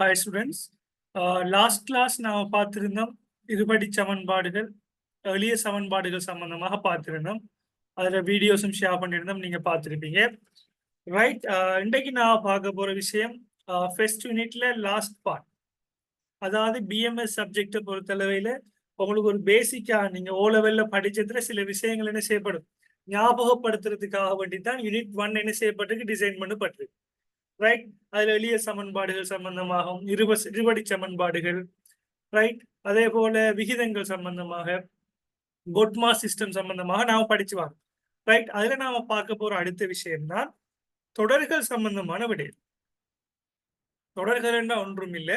Hi students. Last class நாம் பார்த்திருந்தோம் இருபடி சமன்பாடுகள் எளிய சமன்பாடுகள் சம்பந்தமாக பார்த்திருந்தோம். அதில் வீடியோஸும் ஷேர் பண்ணியிருந்தோம், நீங்க பார்த்துருப்பீங்க. ரைட், இன்றைக்கு நான் பார்க்க போற விஷயம் ஃபர்ஸ்ட் யூனிட்ல லாஸ்ட் பார்ட். அதாவது பிஎம்எஸ் சப்ஜெக்டை பொறுத்தளவையில் உங்களுக்கு ஒரு பேசிக்கா நீங்க ஓ லெவல்ல படிச்சதுல சில விஷயங்கள் என்ன செய்யப்படும், ஞாபகப்படுத்துறதுக்காக வேண்டி தான் யூனிட் 1 என்ன செய்யப்பட்டிருக்கு, டிசைன் பண்ணப்பட்டிருக்கு. ரைட், அதுல எளிய சமன்பாடுகள் சம்பந்தமாகவும் இருபடி சமன்பாடுகள், ரைட், அதே போல விகிதங்கள் சம்பந்தமாக, பொட்மா சிஸ்டம் சம்பந்தமாக நாம படிச்சு வரோம். ரைட், அதுல நாம பார்க்க போற அடுத்த விஷயம் தான் தொடர்கள் சம்பந்தமான விடயம். தொடர்கள் என்ன ஒன்றும் இல்லை,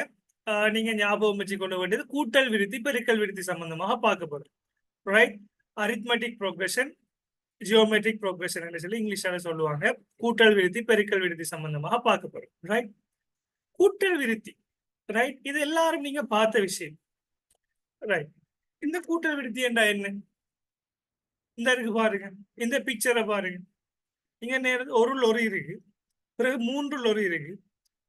நீங்க ஞாபகம் வச்சு கொள்ள வேண்டியது கூட்டல் விருத்தி பெருக்கல் விருத்தி சம்பந்தமாக பார்க்க போறோம். Right, arithmetic progression, geometric progression சொல்லி இங்கிலீஷால சொல்லுவாங்க. கூட்டல் விருத்தி பெருக்கல் விருத்தி சம்பந்தமாக பார்க்க போறோம். ரைட், கூட்டல் விருத்தி, ரைட், இது எல்லாரும் நீங்க பார்த்த விஷயம். ரைட், இந்த கூட்டல் விருத்தி என்றா என்ன? இந்த இருக்கு பாருங்க, இந்த பிக்சரை பாருங்க. இங்க நேரம் ஒரு லொரி இருக்கு, பிறகு 3 லொரி இருக்கு,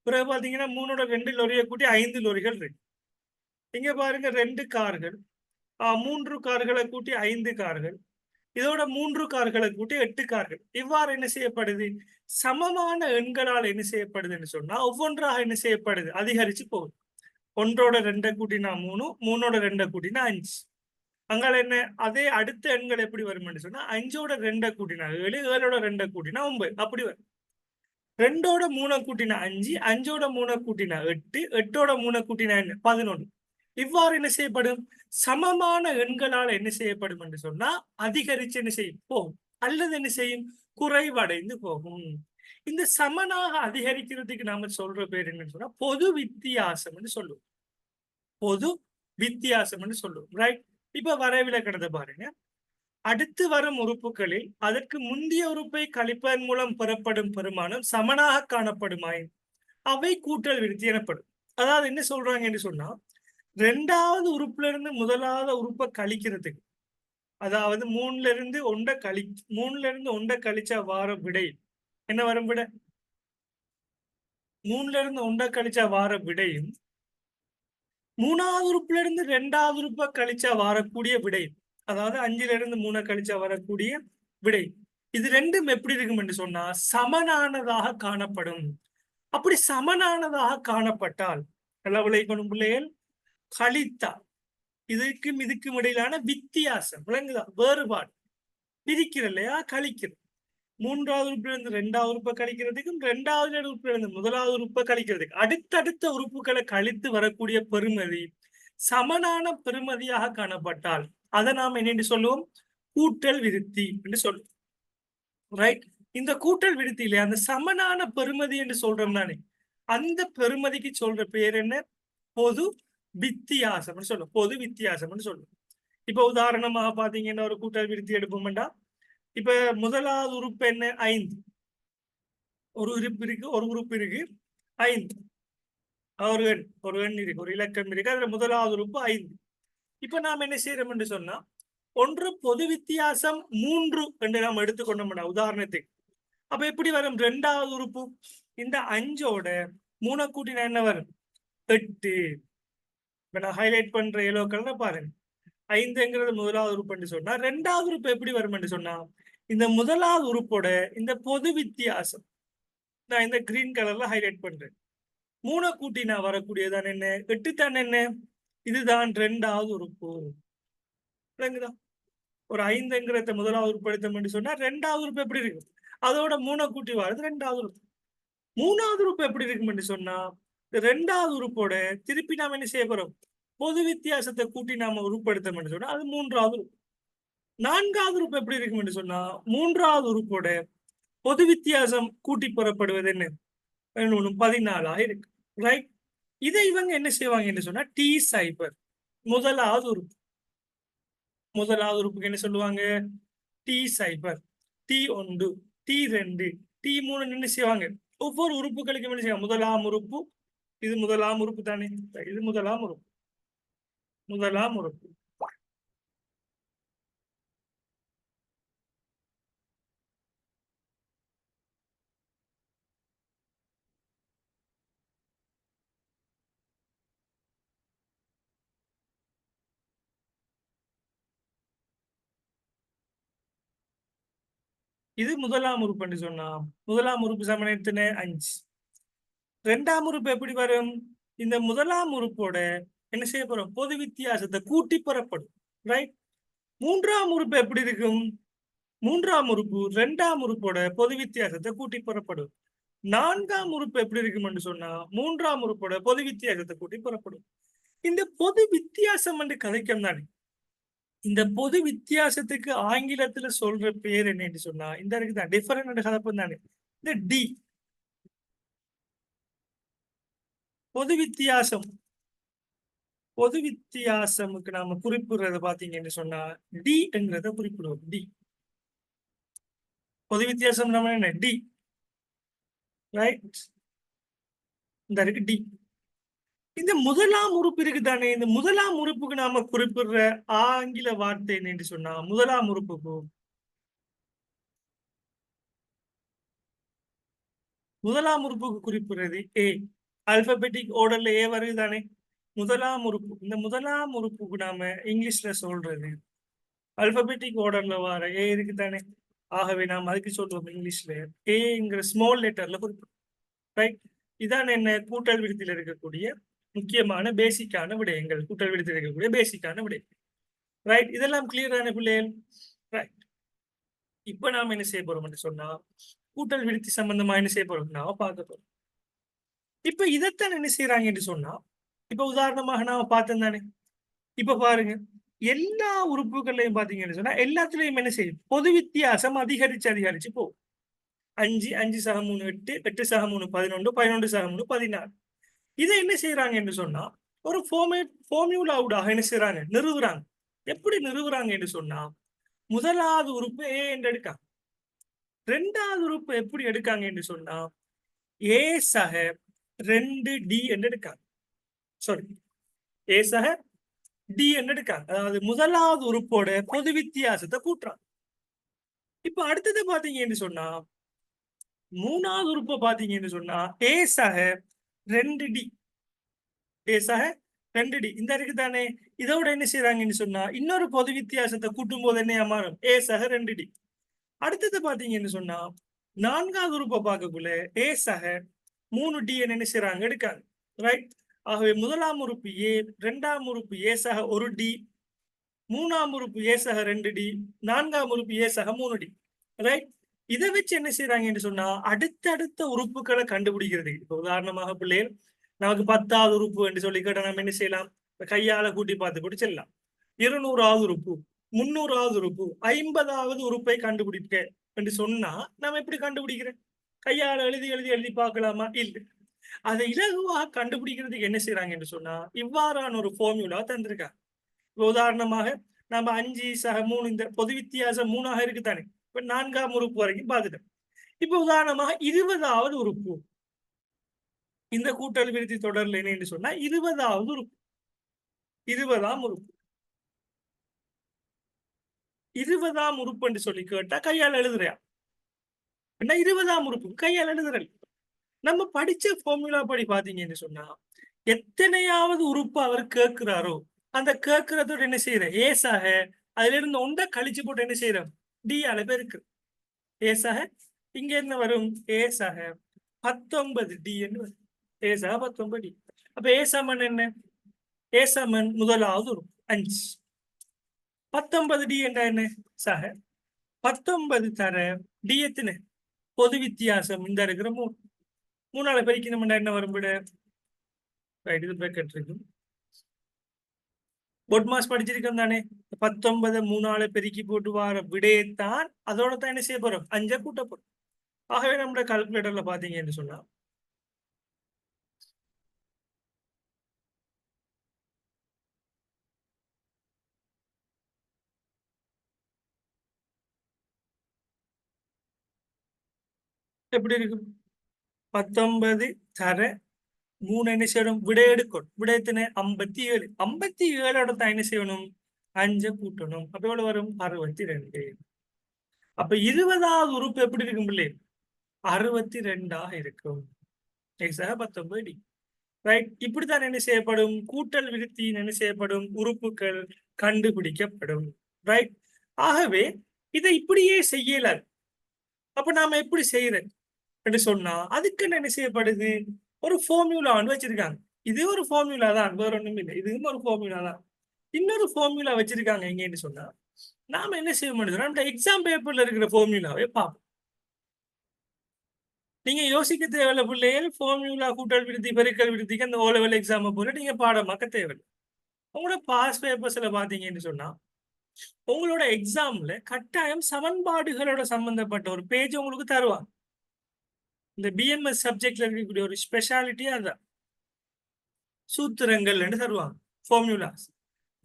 பிறகு பாத்தீங்கன்னா 3ஓட 2 லொரியை கூட்டி 5 லொரிகள் இருக்கு. இங்க பாருங்க 2 கார்கள், 3 கார்களை கூட்டி 5 கார்கள், இதோட 3 கார்களை கூட்டி 8 கார்கள். இவ்வாறு என்ன செய்யப்படுது, சமமான எண்களால் என்ன செய்யப்படுதுன்னு சொன்னா ஒவ்வொன்றாக என்ன செய்யப்படுது, அதிகரிச்சு போகுது. 1ஓட 2 கூட்டினா 3, 3ஓட 2 கூட்டினா 5. அங்கால என்ன, அதே அடுத்த எண்கள் எப்படி வரும்னு சொன்னா 5ஓட 2 கூட்டினா 7, 7ஓட 2 கூட்டினா 9, அப்படி வரும். 2ஓட 3 கூட்டினா 5, 5ஓட 3 கூட்டினா 8, 8ஓட 3 கூட்டினா 11. இவ்வாறு என்ன செய்யப்படும், சமமான எண்களால் என்ன செய்யப்படும் என்று சொன்னா அதிகரிச்சு என்ன செய்யும் போகும், அல்லது என்ன செய்யும், குறைவடைந்து போகும். இந்த சமனாக அதிகரிக்கிறதுக்கு நாம சொல்ற பேர் என்னன்னு சொன்னா பொது வித்தியாசம்னு சொல்லுவோம். பொது வித்தியாசம்னு சொல்லுவோம். ரைட், இப்ப வரைவிலக்கணத்தை பாருங்க. அடுத்து வரும் உறுப்புகளில் அதற்கு முந்தைய உறுப்பை கழிப்பதன் மூலம் பெறப்படும் பெருமானம் சமனாக காணப்படுமாயின் அவை கூட்டல் விருத்தி எனப்படும். அதாவது என்ன சொல்றாங்க என்று சொன்னா, 2வது உறுப்புல இருந்து முதலாவது உறுப்பை கழிக்கிறதுக்கு, அதாவது 3ல இருந்து 1 கழிச்சா வார விடை என்ன வரும், விட 3ல இருந்து 1 கழிச்சா வார விடையும் 3வது உறுப்புல இருந்து 2வது உறுப்பை கழிச்சா வரக்கூடிய விடை, அதாவது 5ல இருந்து 3 கழிச்சா வரக்கூடிய விடை, இது ரெண்டும் எப்படி இருக்கும் என்று சொன்னா சமனானதாக காணப்படும். அப்படி சமனானதாக காணப்பட்டால் நல்லா விளைக்கணும் பிள்ளைகள், கழித்தா இதுக்கும் இதுக்கும் இடையிலான வித்தியாசம் விளங்குதா, வேறுபாடு பிரிக்கிற இல்லையா, கழிக்கிறது. 3வது உறுப்புல இருந்து 2வது உறுப்பை கழிக்கிறதுக்கும் 2வது உறுப்புல இருந்து முதலாவது உறுப்பை கழிக்கிறதுக்கு அடுத்தடுத்த உறுப்புகளை கழித்து வரக்கூடிய பெறுமதி சமனான பெறுமதியாக காணப்பட்டால் அதை நாம் என்ன சொல்லுவோம், கூட்டல் விருத்தி என்று சொல்லுவோம். ரைட், இந்த கூட்டல் விருத்தியில அந்த சமனான பெறுமதி என்று சொல்றோம் தானே, அந்த பெறுமதிக்கு சொல்ற பேர் என்ன, பொது வித்தியாசம் சொல்லுவோம். பொது வித்தியாசம் சொல்லுவோம். இப்ப உதாரணமாக பாத்தீங்கன்னா ஒரு கூட்டல் விருத்தி எடுப்போம்டா, இப்ப முதலாவது உறுப்பு என்ன, 5. ஒரு உறுப்பு இருக்கு, ஒரு உறுப்பு இருக்கு 5, ஒரு எண் இருக்கு, ஒரு இலக்கம் இருக்கு, அதுல முதலாவது உறுப்பு 5. இப்ப நாம் என்ன செய்யறோம் என்று சொன்னா, ஒன்று பொது வித்தியாசம் 3 என்று நாம் எடுத்துக்கொண்டோம்னா உதாரணத்துக்கு, அப்ப எப்படி வரும், 2வது உறுப்பு இந்த 5ஓட 3 கூட்டினா என்ன வரும், 8. இப்ப நான் ஹைலைட் பண்ற எல்லோ கலர்ல பாருங்க, 5ங்கிறது முதலாவது உறுப்பு சொன்னா 2வது உறுப்பு எப்படி வரும் என்று சொன்னா இந்த முதலாவது உறுப்போட இந்த பொது வித்தியாசம் நான் இந்த கிரீன் கலர்ல ஹைலைட் பண்றேன். 3 கூட்டினா வரக்கூடியதான் என்ன, 8 தான் என்ன, இதுதான் 2வது உறுப்பு. விளங்குதா, ஒரு 5ங்கிறத முதலாவது உறுப்பு எடுத்தோம் சொன்னா 2வது உறுப்பு எப்படி இருக்கும், அதோட 3 கூட்டி வர்றது 2வது உறுப்பு. 3வது உறுப்பு எப்படி இருக்கும் சொன்னா 2வது உறுப்போட திருப்பி நாம என்ன செய்ய போறோம், பொது வித்தியாசத்தை கூட்டி நாம உறுப்படுத்தோம் சொன்னா அது 3வது உறுப்பு. 4வது உறுப்பு எப்படி இருக்கும் சொன்னா 3வது உறுப்போட பொது வித்தியாசம் கூட்டி பெறப்படுவது என்ன, 14 இருக்கு. ரைட், இதை இவங்க என்ன செய்வாங்க என்று சொன்னா டி சைபர், முதலாவது உறுப்பு. முதலாவது உறுப்புக்கு என்ன சொல்லுவாங்க, டி சைபர், T1, T2, T3 என்ன செய்வாங்க, ஒவ்வொரு உறுப்புகளுக்கும் என்ன செய்வாங்க, முதலாம் உறுப்பு, இது முதலாம் உறுப்பு தானே, இது முதலாம் உறுப்பு, முதலாம் உறுப்பு. இது முதலாம் உறுப்புன்னு சொன்னா முதலாம் உறுப்பு சமன் எத்தனை 5. ரெண்டாம் உறுப்பு எப்படி வரும்? இந்த முதலாம் உறுப்போட என்ன செய்ய போறோம்? பொது வித்தியாசத்தை கூட்டி பெறப்படும். ரைட். மூன்றாம் உறுப்பு எப்படி இருக்கும்? மூன்றாம் உறுப்பு ரெண்டாம் உறுப்போட பொது வித்தியாசத்தை கூட்டி பெறப்படும். நான்காம் உறுப்பு எப்படி இருக்கும் சொன்னா மூன்றாம் உறுப்போட பொது வித்தியாசத்தை கூட்டி பெறப்படும். இந்த பொது வித்தியாசம் என்று கதைக்கம் தானே. இந்த பொது வித்தியாசத்துக்கு ஆங்கிலத்துல சொல்ற பேர் என்னன்னு சொன்னா இந்த இருக்குதான் டிஃபரண்ட் கலப்பம் தானே. இந்த டி பொது வித்தியாசம். பொது வித்தியாசமுக்கு நாம குறிப்பிடுறத பாத்தீங்கன்னு சொன்னா டி என்கிறத குறிப்பிடுவோம். டி பொது வித்தியாசம் நம்ம என்ன டி. ரைட். இந்த இருக்கு டி. இந்த முதலாம் உறுப்பு இருக்குதானே, இந்த முதலாம் உறுப்புக்கு நாம குறிப்பிடுற ஆங்கில வார்த்தை என்னன்னு சொன்னா முதலாம் உறுப்புக்கு குறிப்பிடுறது ஏ. அல்பபெட்டிக் ஆர்டர்ல ஏ வருதுதானே முதலாம் உறுப்பு. இந்த முதலாம் உறுப்புக்கு நாம இங்கிலீஷ்ல சொல்றது அல்பபெட்டிக் ஆர்டர்ல வர ஏ இருக்குதானே. ஆகவே நாம் அதுக்கு சொல்றோம் இங்கிலீஷ்ல ஏங்கிற ஸ்மால் லெட்டர்ல குறிப்பிடும். ரைட். இதான் என்ன கூட்டல் விடுதியில் இருக்கக்கூடிய முக்கியமான பேசிக்கான விடயங்கள். கூட்டல் விடுதியில் இருக்கக்கூடிய பேசிக்கான விடயங்கள். ரைட். இதெல்லாம் கிளியரான பிள்ளைகள். ரைட். இப்ப நாம என்ன செய்ய போறோம்னு சொன்னா கூட்டல் விடுதி சம்பந்தமா என்ன செய்ய போறோம் நாம பார்க்க போறோம். இப்ப இதைத்தான் என்ன செய்யறாங்கன்னு சொன்னா இப்ப உதாரணமாக நாம பார்த்தோம் தானே. இப்ப பாருங்க எல்லா உறுப்புகள்லையும் பாத்தீங்கன்னு சொன்னா எல்லாத்துலயும் என்ன செய்யும் பொது வித்தியாசம் அதிகரிச்சு போகும். 5 5 சக 3 8 8 சக 3 11 11 சக 3 16. இதை என்ன செய்யறாங்க என்று சொன்னா ஒரு ஃபார்முலாவுடாக என்ன செய்யறாங்க நிறுவுறாங்க. எப்படி நிறுவுறாங்க என்று சொன்னா முதலாவது உறுப்பு ஏ என்று எடுக்காங்க. ரெண்டாவது உறுப்பு எப்படி எடுக்காங்க என்று சொன்னா ஏ சக 2D என்று எடுக்காங்க. சாரி, ஏ சக டி என்று எடுக்காங்க. அதாவது முதலாவது உறுப்போட பொது வித்தியாசத்தை கூட்டுறாங்க. இப்ப அடுத்தது பாத்தீங்கன்னு சொன்னா மூணாவது உறுப்பை பாத்தீங்கன்னு சொன்னா ஏ சக 2D. ஏ சக 2D இந்த இருக்கு தானே. இதோட என்ன செய்யறாங்கன்னு சொன்னா இன்னொரு பொது வித்தியாசத்தை கூட்டும் போது என்ன மாறும் ஏ சக 2D. அடுத்தது பாத்தீங்கன்னு சொன்னா நான்காவது உறுப்பை பார்க்கக்குள்ள ஏ சக 3D என்ன செய்யறாங்க எடுக்காங்க. ரைட். ஆகவே முதலாம் உறுப்பு ஏ, ரெண்டாம் உறுப்பு ஏ சக 1D, மூணாம் உறுப்பு ஏ சக 2D, நான்காம் உறுப்பு ஏ சக 3D. ரைட். இதை வச்சு என்ன செய்யறாங்கன்னு சொன்னா அடுத்தடுத்த உறுப்புகளை கண்டுபிடிக்கிறது. இப்ப உதாரணமாக பிள்ளைகள் நமக்கு 10வது உறுப்பு என்று சொல்லி கேட்டா நம்ம என்ன செய்யலாம் கையால கூட்டி பார்த்து கூட செல்லலாம். 200வது உறுப்பு, 300வது உறுப்பு, 50வது உறுப்பை கண்டுபிடிக்க என்று சொன்னா நம்ம எப்படி கண்டுபிடிக்கிறேன்? கையால எழுதி எழுதி எழுதி பார்க்கலாமா? இல்லை. அதை இலகுவாக கண்டுபிடிக்கிறதுக்கு என்ன செய்யறாங்க என்று சொன்னா இவ்வாறான ஒரு ஃபார்முலா தந்திருக்காங்க. உதாரணமாக நம்ம 5 சக 3 இந்த பொது வித்தியாசம் 3ஆக இருக்குதானே. இப்ப 4ஆம் உறுப்பு வரைக்கும் பார்த்துட்டோம். இப்ப உதாரணமாக 20வது உறுப்பு இந்த கூட்டல் விருத்தி தொடர்ல என்ன சொன்னா 20வது உறுப்பு 20ஆம் உறுப்பு 20ஆம் உறுப்பு என்று சொல்லி கேட்டா கையால் எழுதுறியா? என்ன 20ஆம் உறுப்பு கையால் எழுதுறல். நம்ம படிச்ச ஃபார்முலா படி பாத்தீங்கன்னு சொன்னா எத்தனையாவது உறுப்பு அவர் கேட்கிறாரோ அந்த கேட்கறதோட என்ன செய்யற ஏசாக அதுல இருந்து ஒன்றை கழிச்சு போட்டு என்ன செய்யறோம் டி அளவு இருக்கு. ஏசாக இங்க என்ன வரும் ஏசாக 19D என்று வரும். ஏசாக 19D. அப்ப ஏசாமன் என்ன ஏசாமன் முதலாவது உறுப்பு 5. 19D என்ற என்ன சக 19 தர டி எத்தனை பொது வித்தியாசம் இந்த இருக்கிற 3. 3ஆல பெருக்கணும் என்ன வரும் விட இது பிரேக்கெட் இருக்கும். பொட்மாஸ் படிச்சிருக்கோம் தானே. 19 3ஆல பெருக்கி போட்டு வர விடையத்தான் அதோட தான் என்ன செய்ய போறோம் 5 கூட்ட போறோம். ஆகவே நம்மளோட கால்குலேட்டர்ல பாத்தீங்கன்னு சொன்னா எப்படி இருக்கும் 19 தர 3 என்ன செய்யணும் விடை எடுக்கணும். விடை எத்தனை 57. 57ஓட தான் என்ன செய்யணும் 5 கூட்டணும். அப்ப எவ்வளவு வரும் 62. அப்ப 20வது உறுப்பு எப்படி இருக்கும் பிள்ளை 62ஆக இருக்கும். 19D. ரைட். இப்படித்தான் என்ன செய்யப்படும் கூட்டல் விருத்தியின் என்ன செய்யப்படும் உறுப்புகள் கண்டுபிடிக்கப்படும். ரைட். ஆகவே இதை இப்படியே செய்யலாது. அப்ப நாம எப்படி செய்யறது என்று சொன்னா அதுக்கு என்ன செய்யப்படுது, ஒரு ஃபார்முலா வச்சிருக்காங்க. இது ஒரு ஃபார்முலா தான், வேற ஒண்ணும் இல்லை. இதுவும் ஒரு ஃபார்முலா தான். இன்னொரு ஃபார்முலா வச்சிருக்காங்க எங்கன்னு சொன்னா, நாம என்ன செய்ய முடியுதுன்னா இந்த எக்ஸாம் பேப்பர்ல இருக்கிற ஃபார்முலாவே பார்ப்போம். நீங்க யோசிக்க தேவையில்ல பிள்ளைகள், ஃபார்முலா கூட்டல் விருத்தி பெருக்கல் விருத்திக்கு அந்த ஓ லெவல் எக்ஸாம் போல நீங்க பாடமாக்க தேவையில்லை. உங்களோட பாஸ் பேப்பர்ஸ்ல பாத்தீங்கன்னு சொன்னா உங்களோட எக்ஸாம்ல கட்டாயம் சமன்பாடுகளோட சம்பந்தப்பட்ட ஒரு பேஜ் உங்களுக்கு தருவாங்க. இந்த பிஎம்எஸ் சப்ஜெக்ட்ல இருக்கக்கூடிய ஒரு ஸ்பெஷாலிட்டியா அதான் சூத்திரங்கள் தருவாங்க, ஃபார்முலாஸ்.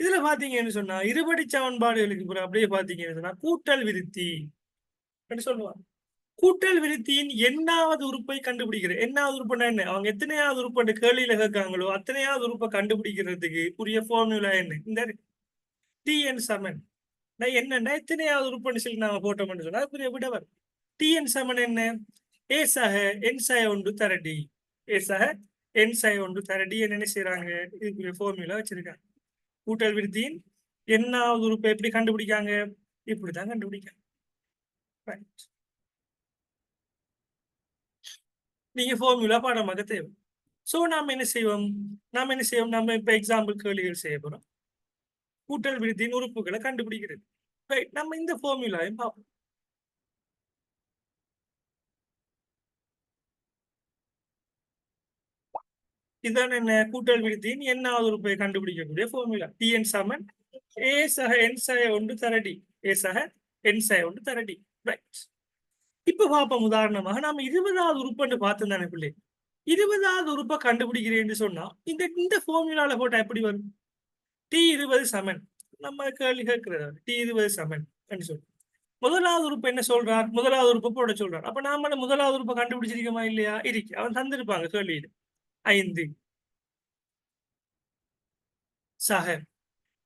இதுல பாத்தீங்கன்னு சொன்னா இருபடி சமன்பாடுகளுக்கு பிறகு அப்படியே பாத்தீங்கன்னு சொன்னா கூட்டல் விருத்தி சொல்லுவாங்க. கூட்டல் விருத்தியின் எண்ணாவது உறுப்பை கண்டுபிடிக்கிறது. எண்ணாவது உறுப்புனா என்ன, அவங்க எத்தனையாவது உறுப்பு கேள்வியில கேட்காங்களோ அத்தனையாவது உறுப்பை கண்டுபிடிக்கிறதுக்கு உரிய ஃபார்முலா என்ன, இந்த டிஎன் சமன். என்னன்னா எத்தனையாவது உறுப்புன்னு சொல்லி நாம போட்டோம்னு சொன்னா அதுக்குரிய விட வரும். டிஎன் சமன் என்ன, ஏ சக என் சக ஒன்று தரடி, ஏ சக என் சக ஒன்று தரடி என்ன செய்யறாங்க, இதுக்குரிய ஃபார்முலா வச்சிருக்காங்க. கூட்டல் விருத்தியின் எண்ணாவது உறுப்பை எப்படி கண்டுபிடிக்காங்க, இப்படிதான் கண்டுபிடிக்காங்க. நீங்க ஃபார்முலா பாடமாக தேவை. சோ நாம என்ன செய்வோம், நம்ம இப்ப எக்ஸாம்பிள் கேள்விகள் செய்ய போறோம். கூட்டல் விருத்தியின் உறுப்புகளை கண்டுபிடிக்கிறது. நம்ம இந்த ஃபார்முலாவையும் பார்ப்போம். இதுதான் என்ன, கூட்டல் விருத்தியின் எண்ணாவது உறுப்பை கண்டுபிடிக்கக்கூடிய ஃபார்முலா. டிஎன் சமன் ஏ சக என் சக ஒன்று தரடி, ஏ சக என் சக ஒன்று தரடி. ரைட். இப்ப பார்ப்போம். உதாரணமாக நாம 20வது உறுப்புன்னு பார்த்து தானே பிள்ளை, 20வது உறுப்பை கண்டுபிடிக்கிறேன்னு சொன்னா இந்த இந்த ஃபார்முலால போட்டா எப்படி வரும், T20 சமன். நம்ம கேள்வி கேட்கிறது T20 சமன் சொல்லி முதலாவது உறுப்பு என்ன சொல்றார், முதலாவது உறுப்பு போட சொல்றார். அப்ப நாம முதலாவது உறுப்பை கண்டுபிடிச்சிருக்கோமா இல்லையா, இருக்கு. அவன் தந்திருப்பாங்க கேள்வியில் 5 சக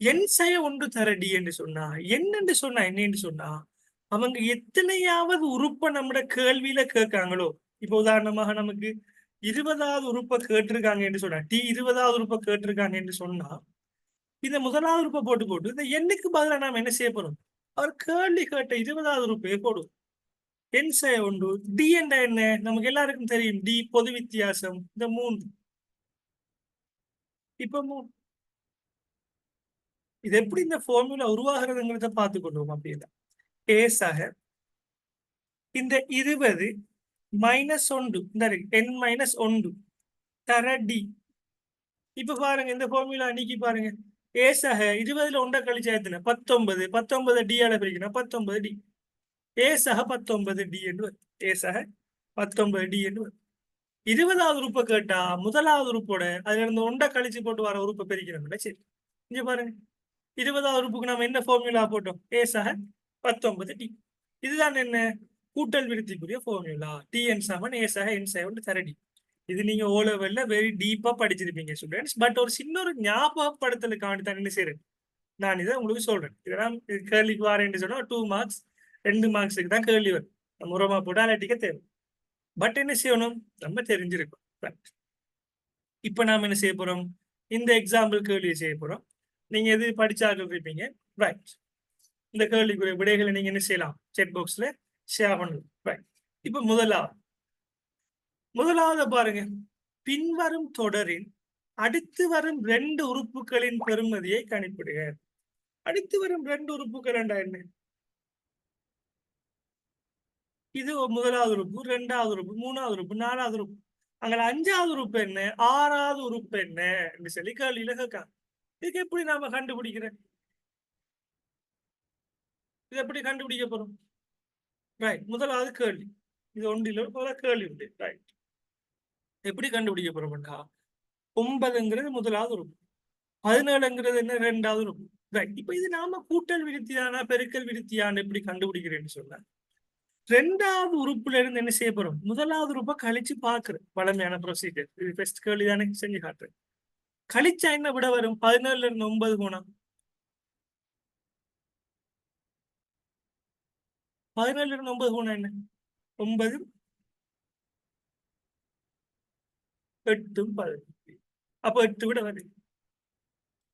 என் சய ஒன்று தரடி என்று சொன்னா என்னன்னு சொன்னா என்னன்னு சொன்னா அவங்க எத்தனையாவது உறுப்பை நம்ம கேள்வியில கேட்காங்களோ. இப்ப உதாரணமாக நமக்கு 20வது உறுப்பை கேட்டிருக்காங்க என்று சொன்னா, T20வது உறுப்பை கேட்டிருக்காங்க என்று சொன்னா இந்த முதலாவது உறுப்பை போட்டு போட்டு இந்த எண்ணுக்கு பதிலா நாம என்ன செய்ய போறோம், அவர் கேள்வி கேட்ட 20வது உறுப்பை போடும். என் சய ஒன்று டி என்ற என்ன நமக்கு எல்லாருக்கும் தெரியும், டி பொது வித்தியாசம். இந்த 3 இப்ப இது எப்படி இந்த ஃபார்முலா உருவாகிறதுங்கிறத பார்த்து கொள்வோம். அப்படின்னா ஏ சக இந்த 20 மைனஸ் 1 இந்த என் மைனஸ் 1 தர டி. இப்ப பாருங்க இந்த ஃபார்முலா நீக்கி பாருங்க, ஏ சக 20ல 1 கழிச்சா எத்தனை, 19. 19 டி ஆல பிரிக்கணும், 19 டி. ஏ சக 19 டி என்று, ஏ சக 19 டி என்று. 20வது உறுப்பை கேட்டா முதலாவது உறுப்போட அதுல இருந்து 1 கழிச்சு போட்டு வர உறுப்பை பிரிக்கணும். சரி, இங்க பாருங்க 20வது உறுப்புக்கு நம்ம என்ன ஃபார்முலா போட்டோம், ஏ சக 19 டி. இதுதான் என்ன, கூட்டல் விருத்திக்குரிய ஃபார்முலா. டிஎன் சமன் ஏ சக என் சக ஒன்று தரடி. இது நீங்க ஓ லெவல்ல வெரி டீப்பா படிச்சிருப்பீங்க ஸ்டூடெண்ட்ஸ். பட் ஒரு சின்ன ஒரு ஞாபகப்படுத்தலுக்காண்டி தான் என்ன செய்யறேன், நான் இதை உங்களுக்கு சொல்றேன். இதெல்லாம் கேள்விக்கு வரேன்னு சொன்னா 2 மார்க்ஸ் 2 மார்க்ஸுக்கு தான் கேள்வி வரும். நம்ம உரமா போட்டு அலட்டிக்க தேவை. பட் என்ன செய்யணும், நம்ம தெரிஞ்சிருக்கோம். இப்ப நாம என்ன செய்ய போறோம், இந்த எக்ஸாம்பிள் கேள்வியை செய்ய போறோம். நீங்க எது படிச்சாக இருப்பீங்க. ரைட். இந்த கேள்விக்குரிய விடைகளை நீங்க என்ன செய்யலாம், செட் பாக்ஸ்ல ஷேர் பண்ணலாம். ரைட். இப்ப முதலாவது பாருங்க, பின்வரும் தொடரின் அடுத்து வரும் 2 உறுப்புகளின் பெறுமதியை கணிப்பிடுக. அடுத்து வரும் 2 உறுப்புகள் என்ன, இது முதலாவது உறுப்பு, 2வது உறுப்பு, 3வது உறுப்பு, 4வது உறுப்பு. அங்க 5வது உறுப்பு என்ன, 6வது உறுப்பு என்ன என்று சொல்லி கேள்வியில கேட்காங்க. இதுக்கு எப்படி நாம கண்டுபிடிக்கிறேன், இது எப்படி கண்டுபிடிக்க போறோம். ரைட். முதலாவது கேள்வி, இது ஒன்றில் முதல்ல கேள்வி உண்டு. ரைட். எப்படி கண்டுபிடிக்க போறோம்டா, 9ங்கிறது முதலாவது உறுப்பு, 17ங்கிறது என்ன, 2வது உறுப்பு. ரைட். இப்ப இது நாம கூட்டல் விருத்தியானா பெருக்கல் விருத்தியான்னு எப்படி கண்டுபிடிக்கிறேன்னு சொன்னா, 2வது உறுப்புல இருந்து என்ன செய்ய போறோம், முதலாவது உறுப்பை கழிச்சு பாக்குறேன். பழமையான ப்ரொசீஜர். இது பெஸ்ட் கேள்வி தானே, செஞ்சு காட்டுறேன். கழிச்சா என்ன விட வரும், 17ல இருந்து 9 போனா 17ல இருந்து 9 போனா என்ன, 9 8 18. அப்ப 8 விட வருது.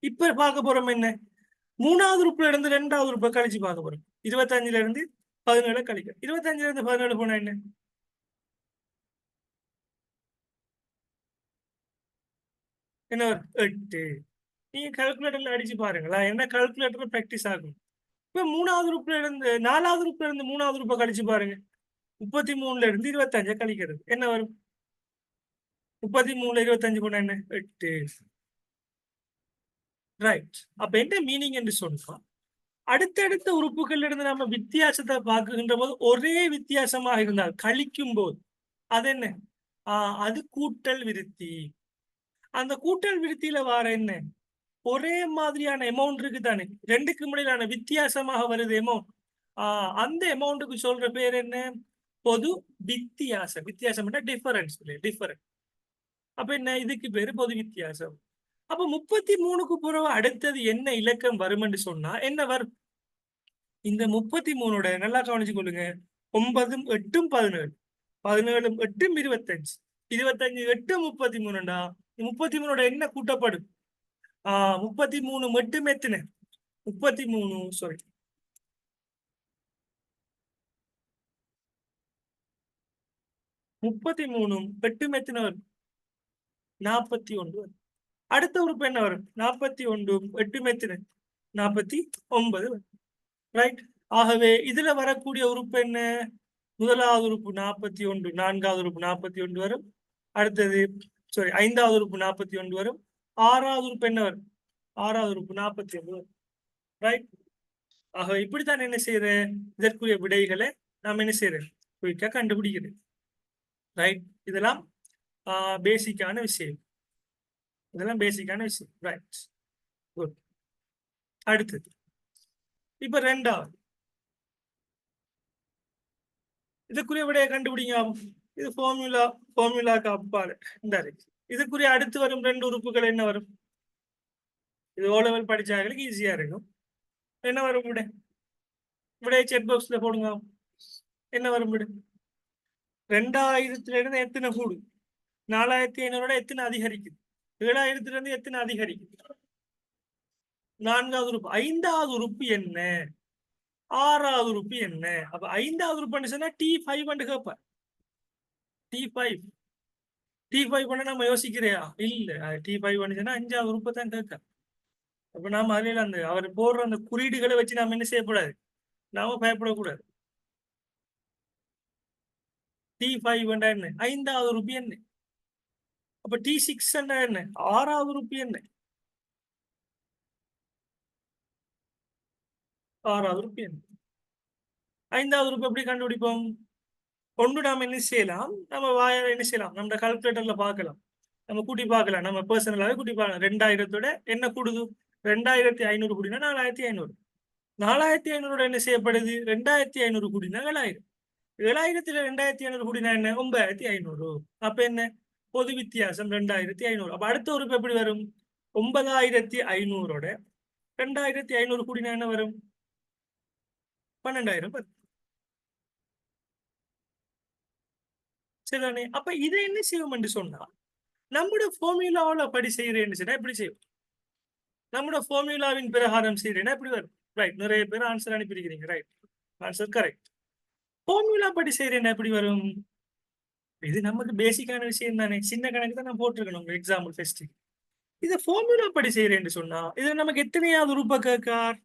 இப்ப பார்க்க போறோம் என்ன, 3வது உறுப்புல இருந்து 2வது உறுப்பை கழிச்சு பார்க்க போறோம். 25ல இருந்து 17 கழிக்க 25 இருந்து 17 போனா என்ன? என்ன வரும்? 8. நீங்க கால்குலேட்டர்ல அடிச்சு பாருங்களா, என்ன கால்குலேட்டர் பிராக்டிஸ் ஆகும். இப்ப 3வது உறுப்புல இருந்து 4வது உறுப்புல இருந்து 3வது உறுப்பை கழிச்சு பாருங்க. 33ல இருந்து 25 கழிக்கிறது என்ன வரும்? 33ல 25 போனா என்ன? 8. ரைட். அப்ப என்ன மீனிங் என்று சொன்னா, அடுத்தடுத்த உறுப்புகள் இருந்து நம்ம வித்தியாசத்தை பார்க்குகின்ற போது ஒரே வித்தியாசமாக இருந்தால் கழிக்கும் போது அது என்ன? அது கூட்டல் விருத்தி. அந்த கூட்டல் விருத்தியில வார என்ன? ஒரே மாதிரியான அமௌண்ட் இருக்கு தானே, ரெண்டுக்கு இடையிலான வித்தியாசமாக வருது அமௌண்ட். அந்த அமௌண்ட்டுக்கு சொல்ற பேர் என்ன? பொது வித்தியாசம். வித்தியாசம் டிஃபரன்ஸ். டிஃபரன்ஸ். அப்ப என்ன? இதுக்கு பேரு பொது வித்தியாசம். அப்ப 33க்கு பிறகு அடுத்தது என்ன இலக்கம் வரும் என்று சொன்னா என்ன வரும்? இந்த 33ஓட நல்லா கவனிச்சு கொள்ளுங்க. 9 8 17, 17 8 25, 25 8 33டா. 33ஓட என்ன கூட்டப்படும்? 33 மட்டும் எத்தனை? 33 சாரி 33 8 எத்தனை வரும்? 41 வரும். அடுத்த உறுப்பு என்ன வரும்? 41 8 எத்தனை? 49 வரும். ரைட். ஆகவே இதுல வரக்கூடிய உறுப்பு என்ன? முதலாவது உறுப்பு 41, 4வது உறுப்பு 41 வரும். அடுத்தது சாரி 5வது உறுப்பு 41 வரும். 6வது உறுப்பு என்ன வரும்? 6வது உறுப்பு 41 வரும். ரைட். ஆக இப்படித்தான் என்ன செய்யறேன், இதற்குரிய விடைகளை நாம் என்ன செய்யறேன், குயிக்கா கண்டுபிடிக்கிறேன். ரைட். இதெல்லாம் பேசிக்கான விஷயம். இதெல்லாம் பேசிக்கான விஷயம். ரைட். குட். அடுத்தது இப்ப 2வது இதுக்குரிய விடையை கண்டுபிடிங்க. இது ஃபார்முலாக்கு அப்பால் இன்டைரக்ட். இதுக்குரிய அடுத்து வரும் 2 உறுப்புகள் என்ன வரும்? இது ஓ லெவல் படிச்சாங்களுக்கு ஈஸியா இருக்கும். என்ன வரும் விட? விடைய செக் பாக்ஸ்ல போடுங்க. என்ன வரும் விட? 2000ல இருந்து எத்தனை கூடு? 4500 எத்தனை அதிகரிக்குது? 7000ல இருந்து எத்தனை அதிகரிக்குது? 4வது உறுப்பு. 5வது உறுப்பு என்ன? 6வது உறுப்பு என்ன? அப்ப 5வது உறுப்பு சொன்னா T5 கேட்ப. T5 பண்ண நம்ம யோசிக்கிறையா? இல்ல. T5 சொன்னா 5வது உறுப்பு தான் கேட்க. அப்ப நாம அதுல அந்த அவர் போடுற அந்த குறியீடுகளை வச்சு நாம என்ன செய்யக்கூடாது, நாம பயப்படக்கூடாது. T5 என்ன? 5வது உறுப்பு என்ன? அப்ப T6 என்ன? 6வது உறுப்பு என்ன? 6வது உறுப்பு என்ன? 5வது உறுப்பு எப்படி கண்டுபிடிப்போம்? ஒன்று நாம் என்ன செய்யலாம், நம்ம வாயால என்ன செய்யலாம், நம்ம கால்குலேட்டர்ல பார்க்கலாம், நம்ம கூட்டி பார்க்கலாம், நம்ம பர்சனலாவே கூட்டி பார்க்கலாம். 2000ஓட என்ன கூடுது? 2500 கூடினா 4500. 4500 என்ன செய்யப்படுது? 2500 கூடினா 7000. 7000த்துல 2500 கூடினா என்ன? 9500. அப்ப என்ன? பொது வித்தியாசம் 2500. அப்ப அடுத்த உறுப்பு எப்படி வரும்? 9500ஓட 2500 கூடினா என்ன வரும்? 12000 வரும். சரிதானே? அப்ப இதை என்ன செய்வோம் என்று சொன்னா, நம்முடைய ஃபார்முலாவில் படி செய்யறேன்னு சொன்னா எப்படி செய்வோம்? நம்முடைய ஃபார்முலாவின் பிரகாரம் செய்யறேன்னா எப்படி வரும்? ரைட். நிறைய பேர் ஆன்சர் அனுப்பியிருக்கிறீங்க. ரைட். Answer correct. ஃபார்முலா படி செய்யறேன்னா எப்படி வரும்? இது நமக்கு பேசிக்கான விஷயம் தானே. சின்ன கணக்கு தான் நான் போட்டிருக்கணும் உங்க எக்ஸாம்பிள் ஃபர்ஸ்ட். இதை ஃபார்முலா படி செய்யறேன்னு சொன்னா இதுல நமக்கு எத்தனையாவது உறுப்பை கேட்கார்?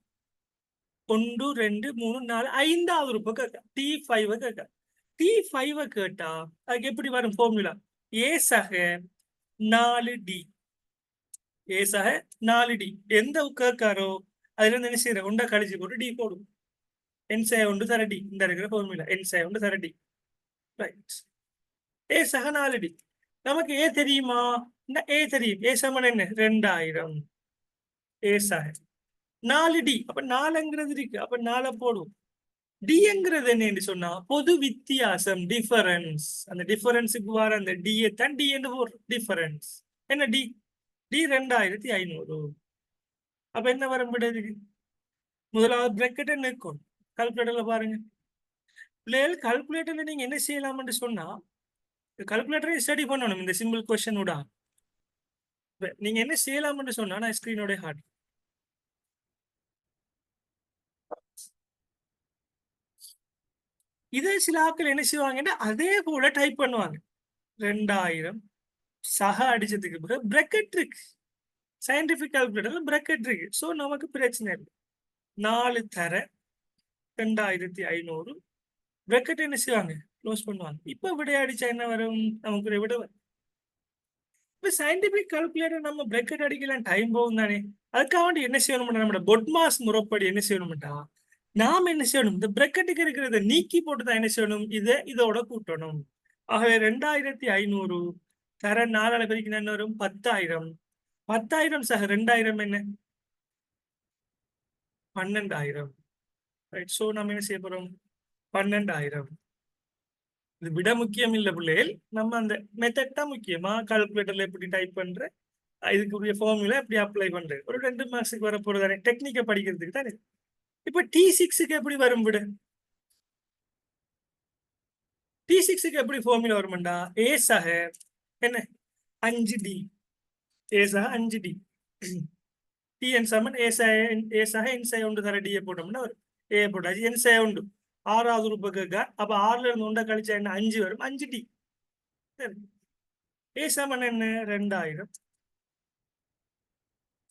1 2 3 4 5வது உறுப்பை கேட்கார். T5 கேட்கார். T5 கேட்டா அதுக்கு எப்படி வரும் ஃபார்முலா? ஏ சக 4D. ஏ சக 4D. எந்த கேட்காரோ அதுல இருந்து என்ன செய்யற? ஒண்டா கழிச்சு போட்டு டி போடும். என் சே ஒன்று தர டி. இந்த இருக்கிற ஃபார்முலா என் சே ஒன்று தர டி. ரைட். ஏ சக 4D. நமக்கு ஏ தெரியுமா? இந்த ஏ தெரியும். ஏ சமன் என்ன? 2000. ஏ சக 4D. அப்ப 4ங்கிறது இருக்கு. அப்ப 4 போடும். டிங்கிறது என்னன்னு சொன்னா பொது வித்தியாசம், டிஃபரன்ஸ். அந்த டிஃபரன்ஸுக்கு வர அந்த டி தான் டி என்று டிஃபரன்ஸ். என்ன டி? டி 2500. அப்ப என்ன வர முடியாது? முதலாவது பிராக்கெட் நிற்கும். கால்குலேட்டர்ல பாருங்க. பிள்ளைகள் கால்குலேட்டர்ல நீங்க என்ன செய்யலாம்னு சொன்னா, கால்குலேட்டரை ஸ்டடி பண்ணணும் இந்த சிம்பிள் கொஸ்டினோட. நீங்க என்ன செய்யலாம்னு சொன்னா நான் ஸ்கிரீனோட ஹார்ட் இதே சில ஆட்கள் என்ன செய்வாங்கன்னா அதே போல டைப் பண்ணுவாங்க 2000 சக அடிச்சதுக்கு பிறகு பிரக்கெட் இருக்கு. சயின்டிபிக் கால்குலேட்டர்ல பிரக்கெட் இருக்கு. ஸோ நமக்கு பிரச்சனை இல்லை. 4 தர 2500 பிரக்கெட் என்ன செய்வாங்க க்ளோஸ் பண்ணுவாங்க. இப்ப விட அடிச்சா என்ன வரும்? நமக்கு ஒரு விட வரும். இப்ப சயின்டிபிக் கால்குலேட்டர் நம்ம பிரக்கெட் அடிக்கலாம் டைம் போகும் தானே. அதுக்காக வேண்டி என்ன செய்யணும்? நம்மளோட பொட்மாஸ் முறைப்படி என்ன செய்யணும்டா, நாம் என்ன செய்யணும்? இந்த பிரக்கெட்டுக்கு இருக்கிறத நீக்கி போட்டு தான் என்ன செய்யணும்? இதை இதோட கூட்டணும். ஆகவே 2500 தர 4 பெருக்கினா என்ன வரும்? 10,000. 10,000 சக 2000 என்ன? 12,000. ரைட். ஸோ நம்ம என்ன செய்ய போறோம்? 12,000. இது விட முக்கியம் இல்ல பிள்ளைகள். நம்ம அந்த மெத்தட் தான் முக்கியமா. கால்குலேட்டர்ல எப்படி டைப் பண்ற, இதுக்குரிய ஃபார்முலா எப்படி அப்ளை பண்றது, ஒரு 2 மார்க்ஸுக்கு வர போறதானே, டெக்னிக்கை படிக்கிறதுக்கு தானே. இப்ப T6க்கு எப்படி வரும் விட? T6க்கு எப்படி ஃபார்முலா வரும்டா, ஏ சக என்ன 5D, ஏ சக 5D, டிஎன் சமன் ஏ சக என் சக ஒன்று தர டிஏ போட்டோம்னா வரும். ஏ போட்டாச்சு, என் சக உண்டு 6வது உறுப்பு கேட்க. அப்ப 6ல இருந்து 1 கழிச்சா என்ன? 5 வரும். 5D. ஏ சமன் என்ன? 2000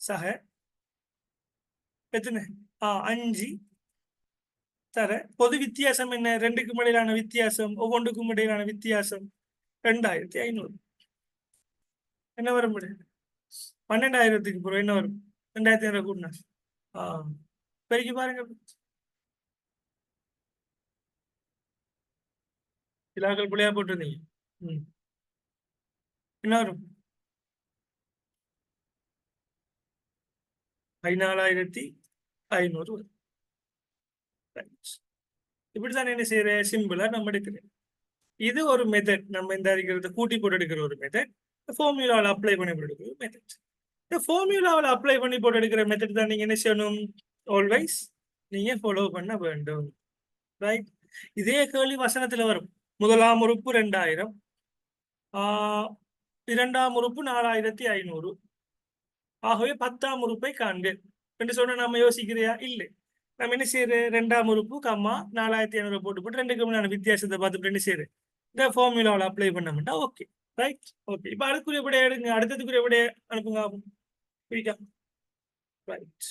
சக எத்தனை? 5 தர பொது வித்தியாசம் என்ன? 2க்கும் இடையிலான வித்தியாசம், ஒவ்வொன்றுக்கும் இடையிலான வித்தியாசம் 2500. என்ன வரும்? 12,000க்கு பிறகு என்ன வரும்? 2,500 கூட்டினா பெருக்கி பாருங்க. இலாக்கள் புள்ளையா போட்டிருந்தீங்க. என்ன வரும்? 14,500 வரும். இப்படித்தான் என்ன செய்யற? சிம்பிளா நம்ம எடுக்கிறேன். இது ஒரு மெத்தட். நம்ம இந்த இருக்கிறத கூட்டி போட்டு எடுக்கிற ஒரு மெத்தட். ஃபார்முலாவில் அப்ளை பண்ணி போட்டு எடுக்கிற மெத்தட். இந்த ஃபார்முலாவில் அப்ளை பண்ணி போட்டு எடுக்கிற மெத்தட் தான் நீங்க என்ன செய்யணும்? ஆல்வைஸ் நீங்க ஃபாலோ பண்ண வேண்டும். ரைட். இதே கேள்வி வசனத்துல வரும். முதலாம் உறுப்பு 2000, 2ஆம் உறுப்பு 4,500. ஆகவே 10ஆம் உறுப்பை காண்க என்று சொன்ன நம்ம யோசிக்கிறியா? இல்லை. நம்ம என்ன செய்யற? 2ஆம் உறுப்பு கம்மா 4,500 போட்டு 2க்கு வித்தியாசத்தை பார்த்துட்டு என்ன செய்யற? இந்த ஃபார்முலாவில் அப்ளை பண்ண ஓகே. ரைட். ஓகே. இப்ப அடுக்குரிய விட எடுங்க. அடுத்ததுக்குரிய விட அனுப்புங்க. ரைட்.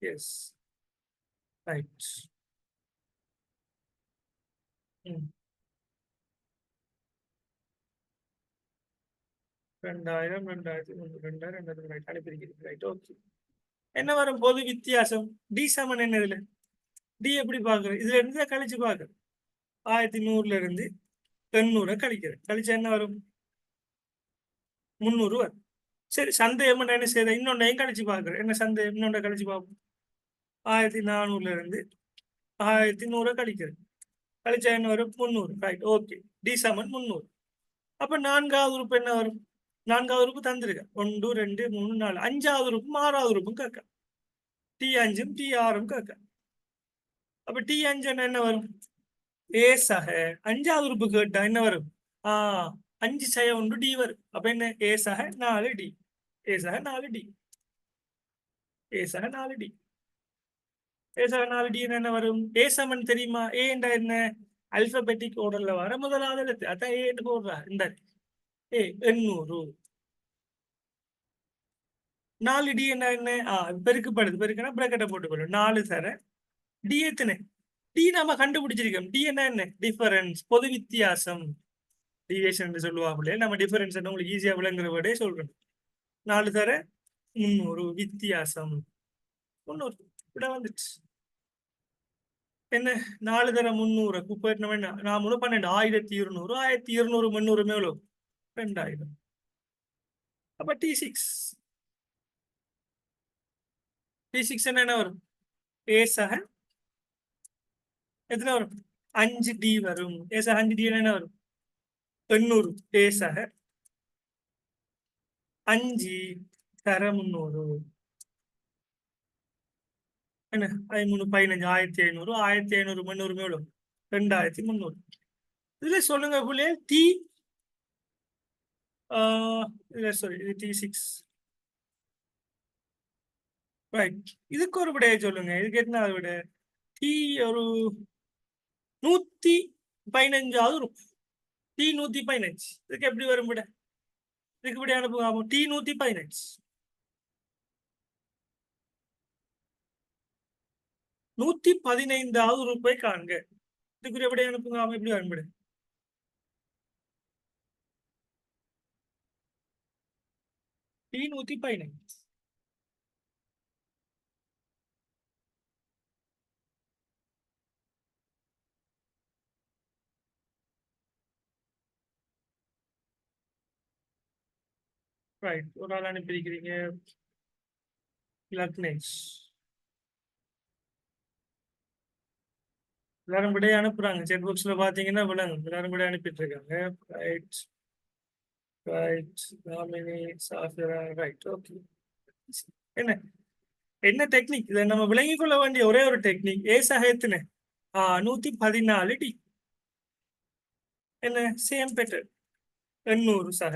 எஸ். ரைட். 2000, 2000 அனுப்பியிருக்கிறீங்க. ரைட். ஓகே. என்ன வரும்? பொது வித்தியாசம் டி சமன் என்ன? இதுல டி எப்படி பாக்குறது? இதுல இருந்து கழிச்சு பாக்குறது. 1100ல இருந்து 800 கழிக்கிறது. கழிச்சா என்ன வரும்? 300 வரும். சரி, சந்தேகம் என்ன செய்யற? இன்னொன்னையும் கழிச்சு பாக்குறேன். என்ன சந்தேகம்? இன்னொன்றை கழிச்சு பார்ப்போம். 1400ல இருந்து 1100 கழிக்கிறது. கழிச்சா என்ன வரும்? 300. ரைட். ஓகே. டி சமன் 300. அப்ப 4வது உறுப்பு என்ன வரும்? 4வது உறுப்பு தந்திருக்க 1 2 3 4. 5வது உறுப்பும் 6வது உறுப்பும் கேட்க. T5ம் T6ம் கேட்க. அப்ப T5 என்ன வரும்? ஏ சக 5வது உறுப்பு கேட்டா என்ன வரும்? 5 சய 1 டி வரும். அப்ப என்ன? ஏ சக 4D. ஏ சக 4D. ஏ சக 4D. ஏ சக 4D என்ன வரும்? ஏ சமன் தெரியுமா? ஏ என்ற என்ன? அல்பபெட்டிக் ஆர்டர்ல வர முதலாவது எழுத்து. அதான் ஏ போடுறா. இந்த ஏ 800. 4D என்ன? பெருக்கப்படுது. பெருக்குனா பிரக்கெட்டை போட்டுக்கணும். 4 தர டி எத்தனை? டி நம்ம கண்டுபிடிச்சிருக்கோம். டி என்ன? டிஃபரன்ஸ், பொது வித்தியாசம். டிவியேஷன் என்று சொல்லுவாங்களே. நம்ம டிஃபரன்ஸ் உங்களுக்கு ஈஸியா விளங்குற வேர்டே சொல்றோம். 4 தர 300 வித்தியாசம் 300 விட வந்துச்சு. என்ன? 4 தர 300 குப்பை நான் 12 1200 1200 300 எவ்வளவு? 2000. அப்ப T6 என்ன வரும்? ஏ சக எத்தனை வரும்? 5D வரும். ஏ சக 5D என்ன வரும்? 800. ஏ சக 5 தர 300 என்ன? 13 15 1500 1500 300 எவ்வளவு? 2300. இதுல சொல்லுங்க புள்ளே. சாரி, இது T6. ரைட். இதுக்கு ஒரு விடையை சொல்லுங்க. இதுக்கு என்ன விட? டி ஒரு 115வது ரூபா. டி 115 இதுக்கு எப்படி வரும் விட? இதுக்கு விட அனுப்புங்க. டி 115 115வது ரூபாய் காண்க. இதுக்குரிய விட அனுப்புங்க. எப்படி வரும் விட? T 115 right. ஒரு ஆள் அனுப்பியிருக்கிறீங்க. லக்னேஷ். எல்லாரும் விட அனுப்புறாங்க. செட் பாக்ஸ்ல பாத்தீங்கன்னா விளங்கும். எல்லாரும் விட அனுப்பிட்டு இருக்காங்க. Right right. Nominee software. Right. Okay. என்ன என்ன டெக்னிக்? இதை நம்ம விளங்கிக் கொள்ள வேண்டிய ஒரே ஒரு டெக்னிக். ஏ சகத்துன்னு 114 டி. என்ன சேம் பேட்டர் 800 சக.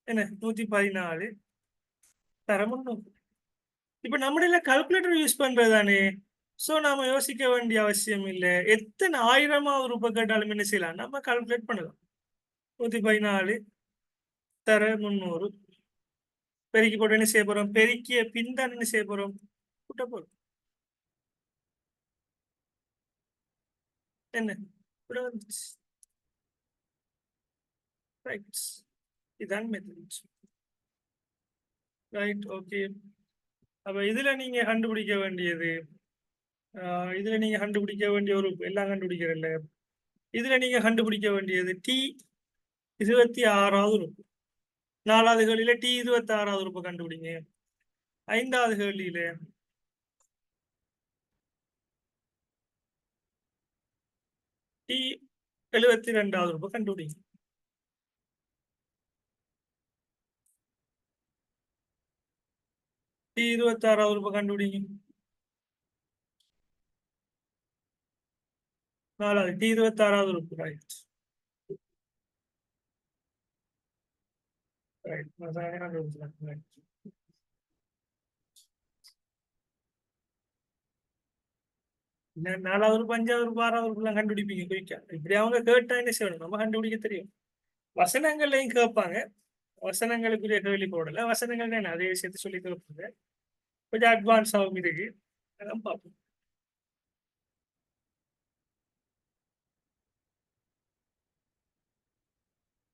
என்ன 114 தர 300. இப்ப நம்மள கால்குலேட்டர் யூஸ் பண்றதானே. சோ நாம யோசிக்க வேண்டிய அவசியம் இல்லை. எத்தனை 1000வது ரூபாய் கேட்டாலும் என்ன செய்யலாம்? நம்ம கால்குலேட் பண்ணலாம். 114 தர 300 பெருக்கி போட்டு என்ன செய்ய போறோம்? பெருக்கிய பின் தான் என்ன செய்ய போறோம்? கூட்ட போறோம். என்ன ரைட். இதான் மெத்தட். ரைட். ஓகே. அப்ப இதுல நீங்க கண்டுபிடிக்க வேண்டியது ஒரு எல்லாம் கண்டுபிடிக்கிறல்ல. இதுல நீங்க கண்டுபிடிக்க வேண்டியது டி 26வது ரூபாய். 4வது கேள்வியில டி 26வது ரூபாய் கண்டுபிடிங்க. 5வது கேள்வியில டி 72வது ரூபாய் கண்டுபிடிங்க. டி 26வது ரூபாய் கண்டுபிடிங்க. 4வது டி 26வது ரூபாய். Right right. இல்ல 4வது ரூபாய் 5வது ரூபாய் 6வது ரூபாய் கண்டுபிடிப்பீங்க குயிக்கா. இப்படி அவங்க கேட்டா என்ன செய்யணும்? நம்ம கண்டுபிடிக்க தெரியும். வசனங்கள்லையும் கேட்பாங்க. வசனங்களுக்குரிய கேள்வி போடல. வசனங்கள் என்ன அதே விஷயத்த சொல்லி கேட்பாங்க. கொஞ்சம் அட்வான்ஸ் ஆகும் இதுக்கு. அதான் பார்ப்போம்.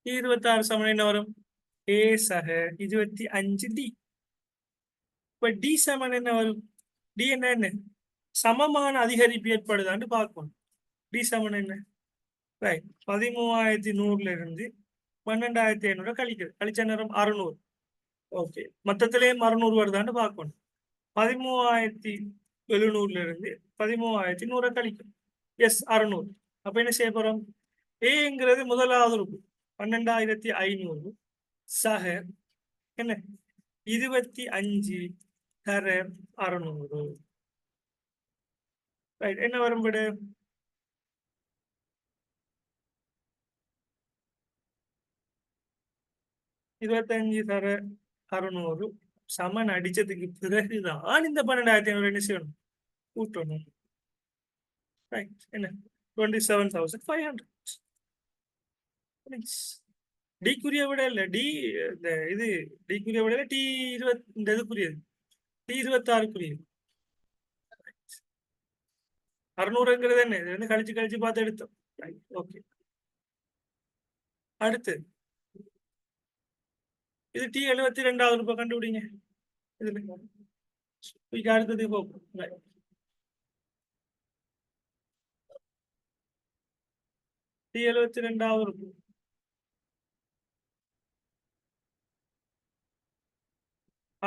26 சமன் என்ன வரும்? ஏ சக 25 டி. இப்ப டி சமன் என்ன வரும்? டி என்ன சமமான அதிகரிப்பு ஏற்படுதான்னு பார்க்கணும். டி சமன் என்ன? ரைட். 13,100ல இருந்து 12,500 கழிக்கிறது. கழிச்ச நேரம் 600. ஓகே. மொத்தத்திலேயும் 600 வருதான்னு பார்க்கணும். 13,700ல இருந்து 13,100 கழிக்கும். எஸ் 600. அப்ப என்ன செய்ய போறோம்? ஏங்கிறது முதலாவது ரூபாய் 12,500 சக என்ன 25 தர 600. ரைட். என்ன வரும் விட? 25 தர 600 சமன் அடிச்சதுக்கு பிறகுதான் இந்த 12,500 என்ன செய்யணும்? கூட்டணும். ரைட். என்ன 27,500. டிக்குரிய விட இல்ல டி இந்த இது டிக்குரிய விட டி 20 இந்த இதுக்குரியது டி 26க்குரியது. 600ங்கிறது என்ன? இது வந்து கழிச்சு கழிச்சு பார்த்து எடுத்தோம். ஓகே. அடுத்து இது டி 72வது ரூபாய் கண்டுபிடிங்க. இதுல அடுத்தது போகும். டி 72வது ரூபாய்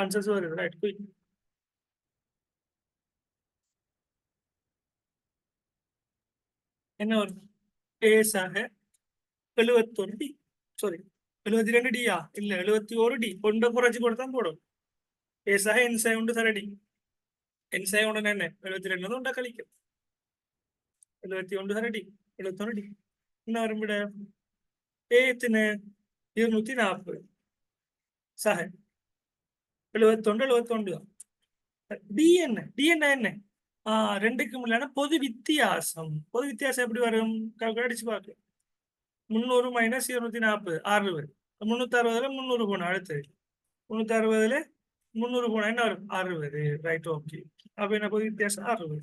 ஆன்சர்ஸ் வருது. ரைட். குயிக். என்ன வரும்? ஏசாக 71 டி. சாரி 72 டியா இல்ல 71 டி. கொண்ட குறைச்சு கொடுத்தா போடும். ஏசாக என்சாய் உண்டு சரடி. என்சாய் உடனே என்ன 72 உண்டா கழிக்கும். 71 சரடி 71 டி. என்ன வரும் விட? ஏத்தின 240 சக 71 தான். டி என்ன? டி என்ன? ரெண்டுக்கும் இல்லைன்னா பொது வித்தியாசம். பொது வித்தியாசம் எப்படி வரும்? அடிச்சு பார்க்க. 300 மைனஸ் 240 60. 360ல 300 போன அடுத்தது 360ல 300 போனா என்ன வரும்? 60. Right, okay. அப்ப என்ன பொது வித்தியாசம்? 60.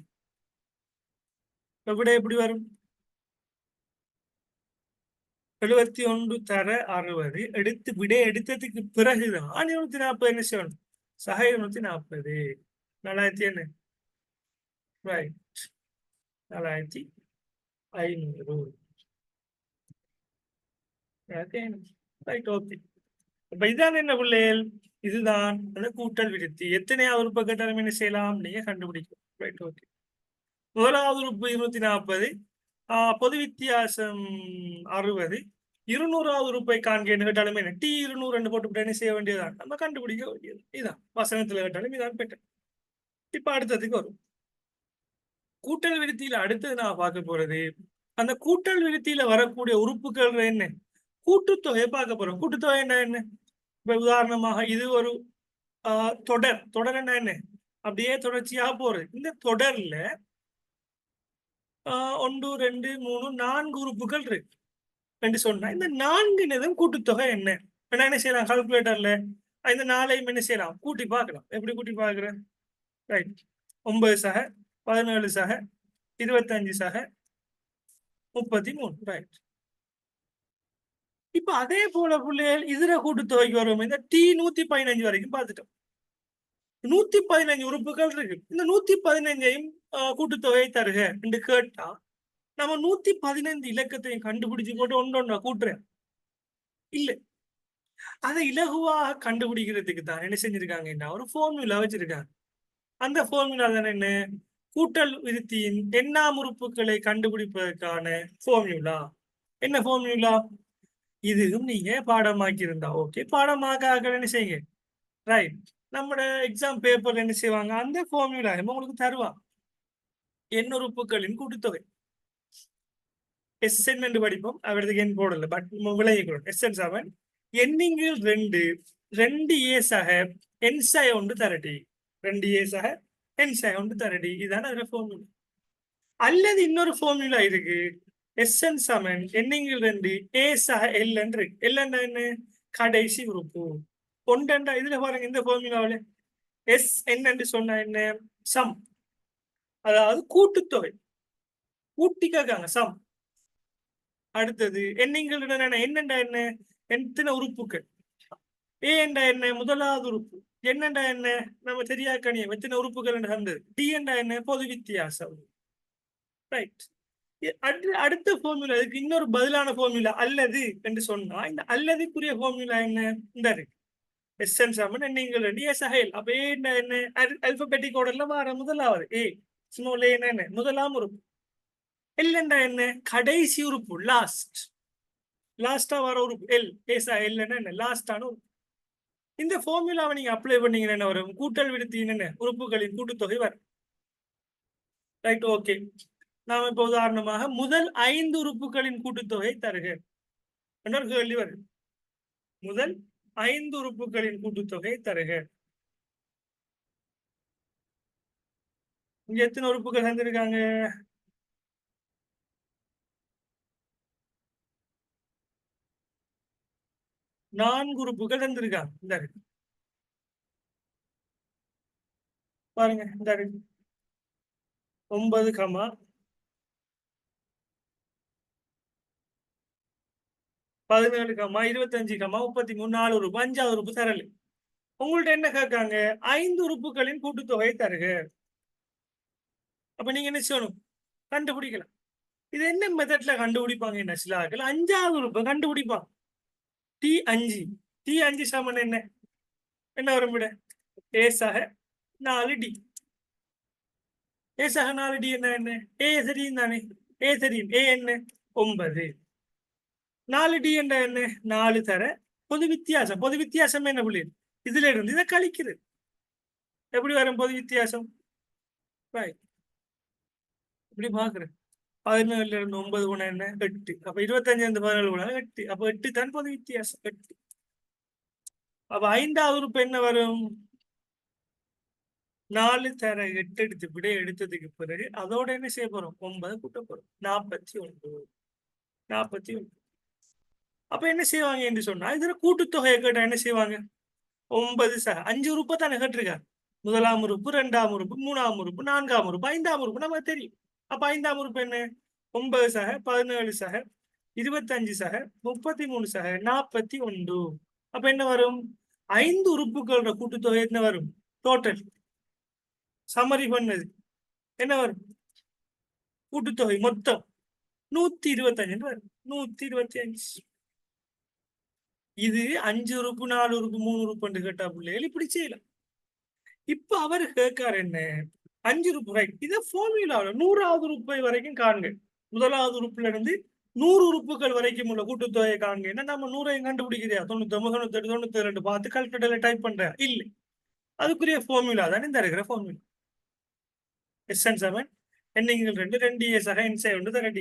விட எப்படி வரும்? 71 தர 60 எடுத்து விட எடுத்ததுக்கு பிறகுதான் 240 என்ன செய்யணும்? சக 240. 4000 என்ன? ரைட், 4500. Right, okay. அப்ப இதான் என்ன பிள்ளைகள்? இதுதான் அந்த கூட்டல் விருத்தி. எத்தனையாவது உறுப்பை கேட்டாலும் என்ன செய்யலாம்? நீங்க கண்டுபிடிக்கும். Right, okay. முதலாவது உறுப்பு 240, பொது வித்தியாசம் 60, 200வது உறுப்பை காண்க கேட்டாலும் என்ன? டி 200 போட்டு என்ன செய்ய வேண்டியதான்? நம்ம கண்டுபிடிக்க வேண்டியது. இதான் வசனத்துல கேட்டாலும் இதான் பெட்டர். இப்ப அடுத்ததுக்கு வரும். கூட்டல் விருத்தியில அடுத்தது நான் பார்க்க போறது, அந்த கூட்டல் விருத்தியில வரக்கூடிய உறுப்புகள் என்ன? கூட்டுத்தொகையை பார்க்க போறோம். கூட்டுத்தொகை என்ன? இப்ப உதாரணமாக இது ஒரு தொடர். தொடர் என்ன? அப்படியே தொடர்ச்சியாக போறது. இந்த தொடர்ல 1 2 3 4 உறுப்புகள் இருக்கு என்று சொன்னா இந்த 4 கூட்டுத்தொகை என்ன? என்ன செய்யலாம்? கால்குலேட்டர்ல இந்த 4ஐயும் என்ன செய்யலாம்? கூட்டி பார்க்கலாம். எப்படி கூட்டி பார்க்கிறேன்? ரைட், 9 சக 17 சக 25 சக 33. ரைட். இப்ப அதே போல பிள்ளைகள் இதர கூட்டுத்தொகைக்கு வரும். இந்த டி 115 வரைக்கும் பார்த்துட்டோம். 115 உறுப்புகள் இருக்கு. இந்த 115ஐயும் கூட்டுத்தொகை தருக என்று கேட்டா நம்ம 115 இலக்கத்தையும் கண்டுபிடிச்சு போட்டு ஒன்றா கூட்டுறேன் இல்ல. அதை இலகுவாக கண்டுபிடிக்கிறதுக்கு தான் என்ன செஞ்சிருக்காங்கன்னா ஒரு ஃபார்முலா வச்சிருக்காங்க. அந்த ஃபார்முலா தான் என்ன? கூட்டல் விருத்தியின் எண்ணாம் உறுப்புகளை கண்டுபிடிப்பதற்கான ஃபார்முலா. என்ன ஃபார்முலா? இதுவும் நீங்க பாடமாக்கி இருந்தா ஓகே, பாடமாக்க என்ன செய்யுங்க. ரைட், நம்மட எக்ஸாம் பேப்பர்ல என்ன செய்வாங்க? அந்த ஃபார்முலா உங்களுக்கு தருவாங்க. எண் உறுப்புகளின் கூட்டுத்தொகை SN என்று படிப்போம். அவரதுக்கு எண் போடல, பட் விளையிக்கிறோம். SN 7 எண்ணிங்கில் 2 2 A சக என் சக 1 தரடி. 2 A சக என் சக 1 தரடி. இதான அதுல ஃபார்முலா. அல்லது இன்னொரு ஃபார்முலா இருக்கு. SN 7 எண்ணிங்கில் 2 A சக L என்று. L என்ன? கடைசி உறுப்பு. ஒன்றா இதுல பாருங்க, இந்த ஃபார்முலாவில SN என்று சொன்னா என்ன? சம், அதாவது கூட்டுத்தொகை. கூட்டி கேட்காங்க, சம். அடுத்தது எண்ணிங்கள் என்னண்டா என்ன? எத்தனை உறுப்புகள். ஏ என்றா என்ன? முதலாவது உறுப்பு. என்னண்டா என்ன? நம்ம தெரியா கணியம் எத்தனை உறுப்புகள் என்று தந்தது. டி என்றா என்ன? பொது வித்தியாசம். ரைட். அடுத்த ஃபார்முலா இதுக்கு இன்னொரு பதிலான ஃபார்முலா அல்லது என்று சொன்னா இந்த அல்லதுக்குரிய ஃபார்முலா என்ன? இந்த இருக்கு. SN 7 எண்ணிங்கள் 2 A சக L. அப்ப ஏ என்ன? அல்பபெட்டிக் ஆர்டர்ல வர முதலாவது ஏ. ஸ்மால் ஏ என்ன? முதலாம் உறுப்பு. எல் என்றா என்ன? கடைசி உறுப்பு, லாஸ்ட். லாஸ்டா வர உறுப்பு எல். ஏசா எல் என்ன? லாஸ்டான உறுப்பு. இந்த ஃபார்முலாவை நீங்க அப்ளை பண்ணீங்கன்னா என்ன வரும்? கூட்டல் விருத்தியின் என்ன? உறுப்புகளின் கூட்டுத்தொகை வரும். Right, okay. நாம இப்ப உதாரணமாக முதல் 5 உறுப்புகளின் கூட்டுத்தொகை தருக. இன்னொரு கேள்வி வரும். முதல் 5 உறுப்புகளின் கூட்டுத்தொகை தருக. இங்க எத்தனை உறுப்புகள் தந்திருக்காங்க? 4 உறுப்புகள் தந்திருக்காங்க. இந்த இருக்கு பாருங்க, இந்த இருக்கு 9, 17, 25, 33, 4 உறுப்பு. 5வது உறுப்பு தரல. உங்கள்ட்ட என்ன கேட்காங்க? 5 உறுப்புகளின் கூட்டுத்தொகை தருக. அப்ப நீங்க என்ன செய்யணும்? கண்டுபிடிக்கலாம். இது என்ன மெத்தட்ல கண்டுபிடிப்பாங்க? என்ன சில ஆட்கள் 5வது உறுப்பை கண்டுபிடிப்பாங்க. T5. T5 சமன் என்ன? என்ன வரும் விட? A சக 4D. A சக 4D என்ன? A தெரியும் தானே? A தெரியும். A என்ன? 9. 4D என்ற என்ன? 4 தர பொது வித்தியாசம். பொது வித்தியாசம் என்ன புள்ளி? இதுல இருந்து இதை கழிக்குது. எப்படி வரும் பொது வித்தியாசம்? இப்படி பாக்குறேன். 17ல இருந்து 9 போனா என்ன? 8. அப்ப 25 இருந்து 17 போனா 8. அப்ப 8 தான் பொது வித்தியாசம். 8. அப்ப 5வது உறுப்பு என்ன வரும்? 4 தர 8 எடுத்து விட எடுத்ததுக்கு பிறகு அதோட என்ன செய்ய போறோம்? 9 கூட்ட போறோம். 49. 49. அப்ப என்ன செய்வாங்க என்று சொன்னா, இதுல கூட்டுத்தொகையை கேட்டா என்ன செய்வாங்க? 9 சக 5 உறுப்பை தானே கேட்டிருக்காங்க. முதலாம் உறுப்பு, 2ஆம் உறுப்பு, 3ஆம் உறுப்பு, 4ஆம் உறுப்பு, 5ஆம் உறுப்பு நமக்கு தெரியும். அப்ப 5ஆம் உறுப்பு என்ன? 9 சக 17 சக 25 சக 33 சக 41. அப்ப என்ன வரும்? 5 உறுப்புகளோட கூட்டுத்தொகை என்ன வரும்? டோட்டல் சம்மரி பண்ணது என்ன வரும்? கூட்டுத்தொகை மொத்தம் 125 வரும். 125. இது 5 உறுப்பு, 4 உறுப்பு, 3 உறுப்பு கேட்டா பிள்ளைகள் இப்படி செய்யலாம். இப்ப அவர் கேட்கார் என்ன? 5 உறுப்பு ரைட். இதை ஃபார்முலாவில் 100வது உறுப்பை வரைக்கும் காண்க. முதலாவது உறுப்புல இருந்து 100 உறுப்புகள் வரைக்கும் உள்ள கூட்டுத்தொகையை காண்க. என்ன நம்ம 100ஐயும் கண்டுபிடிக்கிறியா? 99, 98, 92 பார்த்து கால்குலேட்டர்ல டைப் பண்ற இல்லை. அதுக்குரிய ஃபார்முலா தான் இந்த இருக்கிற ஃபார்முலா. SN7 எண்ணிங்கள் 2 2 A சக N சக 1 தர D.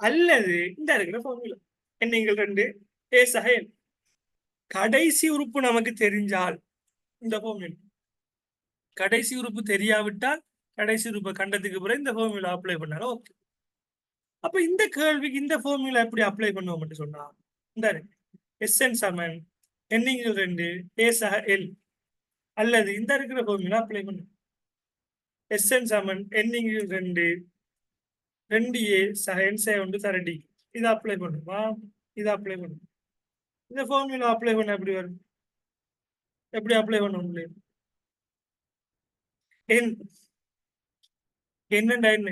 அல்லது இந்த இருக்கிற ஃபார்முலா எண்ணிங்கள் 2 A சக N. கடைசி உறுப்பு நமக்கு தெரிஞ்சால் இந்த ஃபார்முலா, கடைசி உறுப்பு தெரியாவிட்டால் கடைசி உறுப்பை கண்டதுக்கு பிறகு இந்த ஃபார்முலா அப்ளை பண்ணாலும் ஓகே. அப்ப இந்த கேள்விக்கு இந்த ஃபார்முலா எப்படி அப்ளை பண்ணுவோம் சொன்னா, இந்த SN சமன் எண்ணிங்கள் 2 A சக L. அல்லது இந்த இருக்கிற ஃபார்முலா அப்ளை பண்ணும். SN சமன் எண்ணிங்கள் 2 2A சக N சக 1 தர D. இதை அப்ளை பண்ணுமா? இதை அப்ளை பண்ணும். இந்த ஃபார்முலா அப்ளை பண்ண எப்படி வரும்? எப்படி அப்ளை பண்ண முடியும்? என்னண்டா என்ன?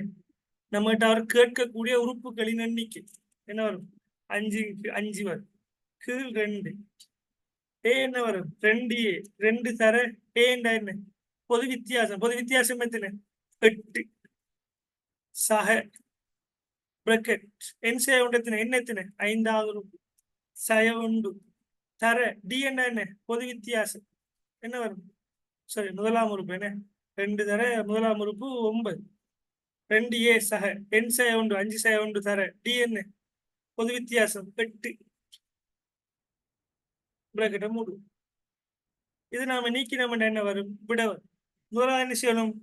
நம்மகிட்ட அவர் கேட்கக்கூடிய உறுப்புகளின் எண்ணிக்கை என்ன வரும்? 5க்கு 5 வரும். கீழ் 2 A என்ன வரும்? 2A 2 தர A என்ன? பொது வித்தியாசம். பொது வித்தியாசம் எத்தனை? 8 சக பிரக்கெட் N சக 1 எத்தனை? என்ன எத்தனை? 5வது உறுப்பு சக 1 தர D என்ன? பொது வித்தியாசம் என்ன வரும்? சரி, முதலாம் உறுப்பு என்ன? 2 தர முதலாம் உறுப்பு 9. 2A சக N சக 1 5 சக 1 தர D என்ன? பொது வித்தியாசம் 8. பிரக்கெட்டை மூடு. இது நாம நீக்கி நம்ம என்ன வரும்? விட வரும். முதலாவது என்ன செய்யணும்?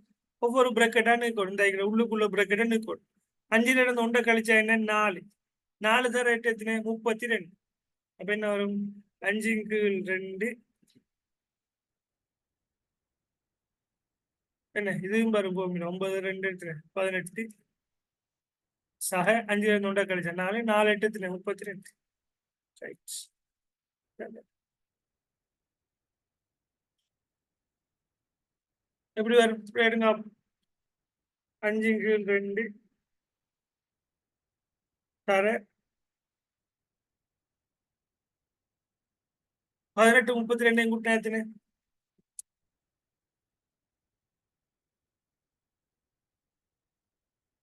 ஒவ்வொரு பிரக்கெட்டா நீக்கணும். இந்த உள்ளுக்குள்ள பிரக்கெட்டை நீக்கணும். 5ல இருந்து 1 கழிச்சா என்ன? 4. 4 தர 8 எத்தனை? 32. அப்ப என்ன வரும்? 5 2 என்ன இதுவும் வரும். 9 2 எத்தனை? 18 சக 5ல இருந்து 1 கழிச்சா 4. 4 8 எத்தனை? 32. ரைட். எப்படி வரும்? எடுங்க. 5 2 தர 18 32 கூட்டினா எத்தனை?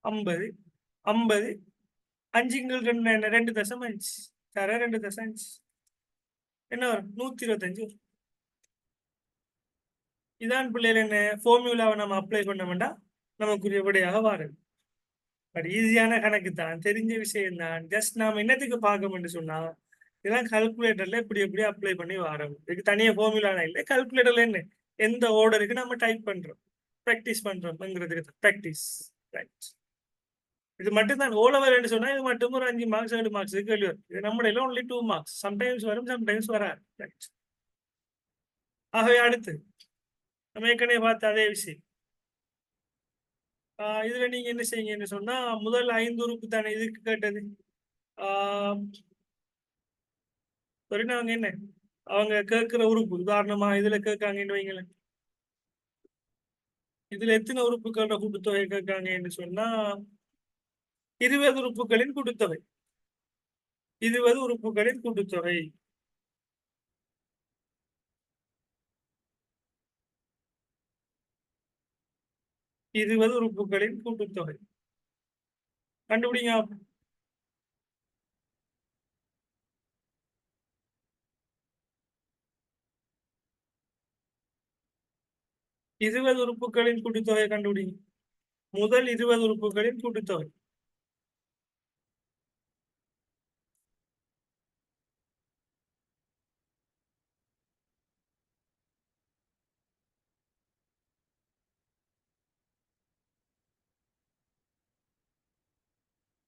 50. 50 5 2 என்ன? 2.5 தர 2.5 என்ன வரும்? 125 வரும். இதான் பிள்ளைகள் என்ன ஃபார்முலாவை நம்ம அப்ளை பண்ண வேண்டாம், நமக்குரிய விடையாக வாருது. பட் ஈஸியான கணக்கு தான், தெரிஞ்ச விஷயம் தான். ஜஸ்ட் நாம என்னத்துக்கு பார்க்கணும்னு சொன்னா, இதெல்லாம் கால்குலேட்டர்ல இப்படி எப்படி அப்ளை பண்ணி வரோம். இதுக்கு தனியாக ஃபார்முலா இல்லை. கால்குலேட்டர்ல என்ன எந்த ஆர்டருக்கு நம்ம டைப் பண்றோம், ப்ராக்டிஸ் பண்றோம்ங்கிறதுக்கு ப்ராக்டிஸ். ரைட். இது மட்டும் தான். ஓ லெவல் சொன்னா இது மட்டும் ஒரு 5 மார்க்ஸ் 7 மார்க்ஸ் கேள்வி வரும். இது நம்மள ஒன்லி 2 மார்க்ஸ். சம்டைம்ஸ் வரும், சம்டைம்ஸ் வராது. ரைட். ஆகவே அடுத்து நம்ம ஏற்கனவே பார்த்த அதே விஷயம். இதுல நீங்க என்ன செய்யுங்கன்னு சொன்னா, முதல் 5 உறுப்பு தானே இதுக்கு கேட்டது. அவங்க என்ன அவங்க கேட்கிற உறுப்பு, உதாரணமா இதுல கேட்காங்கன்னு வைங்களேன். இதுல எத்தனை உறுப்புகளோட கூட்டுத்தொகை கேட்காங்கன்னு சொன்னா, 20 உறுப்புகளின் கூட்டுத்தொகை. 20 உறுப்புகளின் கூட்டுத்தொகை. இருபது உறுப்புகளின் கூட்டுத்தொகை கண்டுபிடிங்க. 20 உறுப்புகளின் கூட்டுத்தொகை கண்டுபிடிங்க. முதல் 20 உறுப்புகளின் கூட்டுத்தொகை.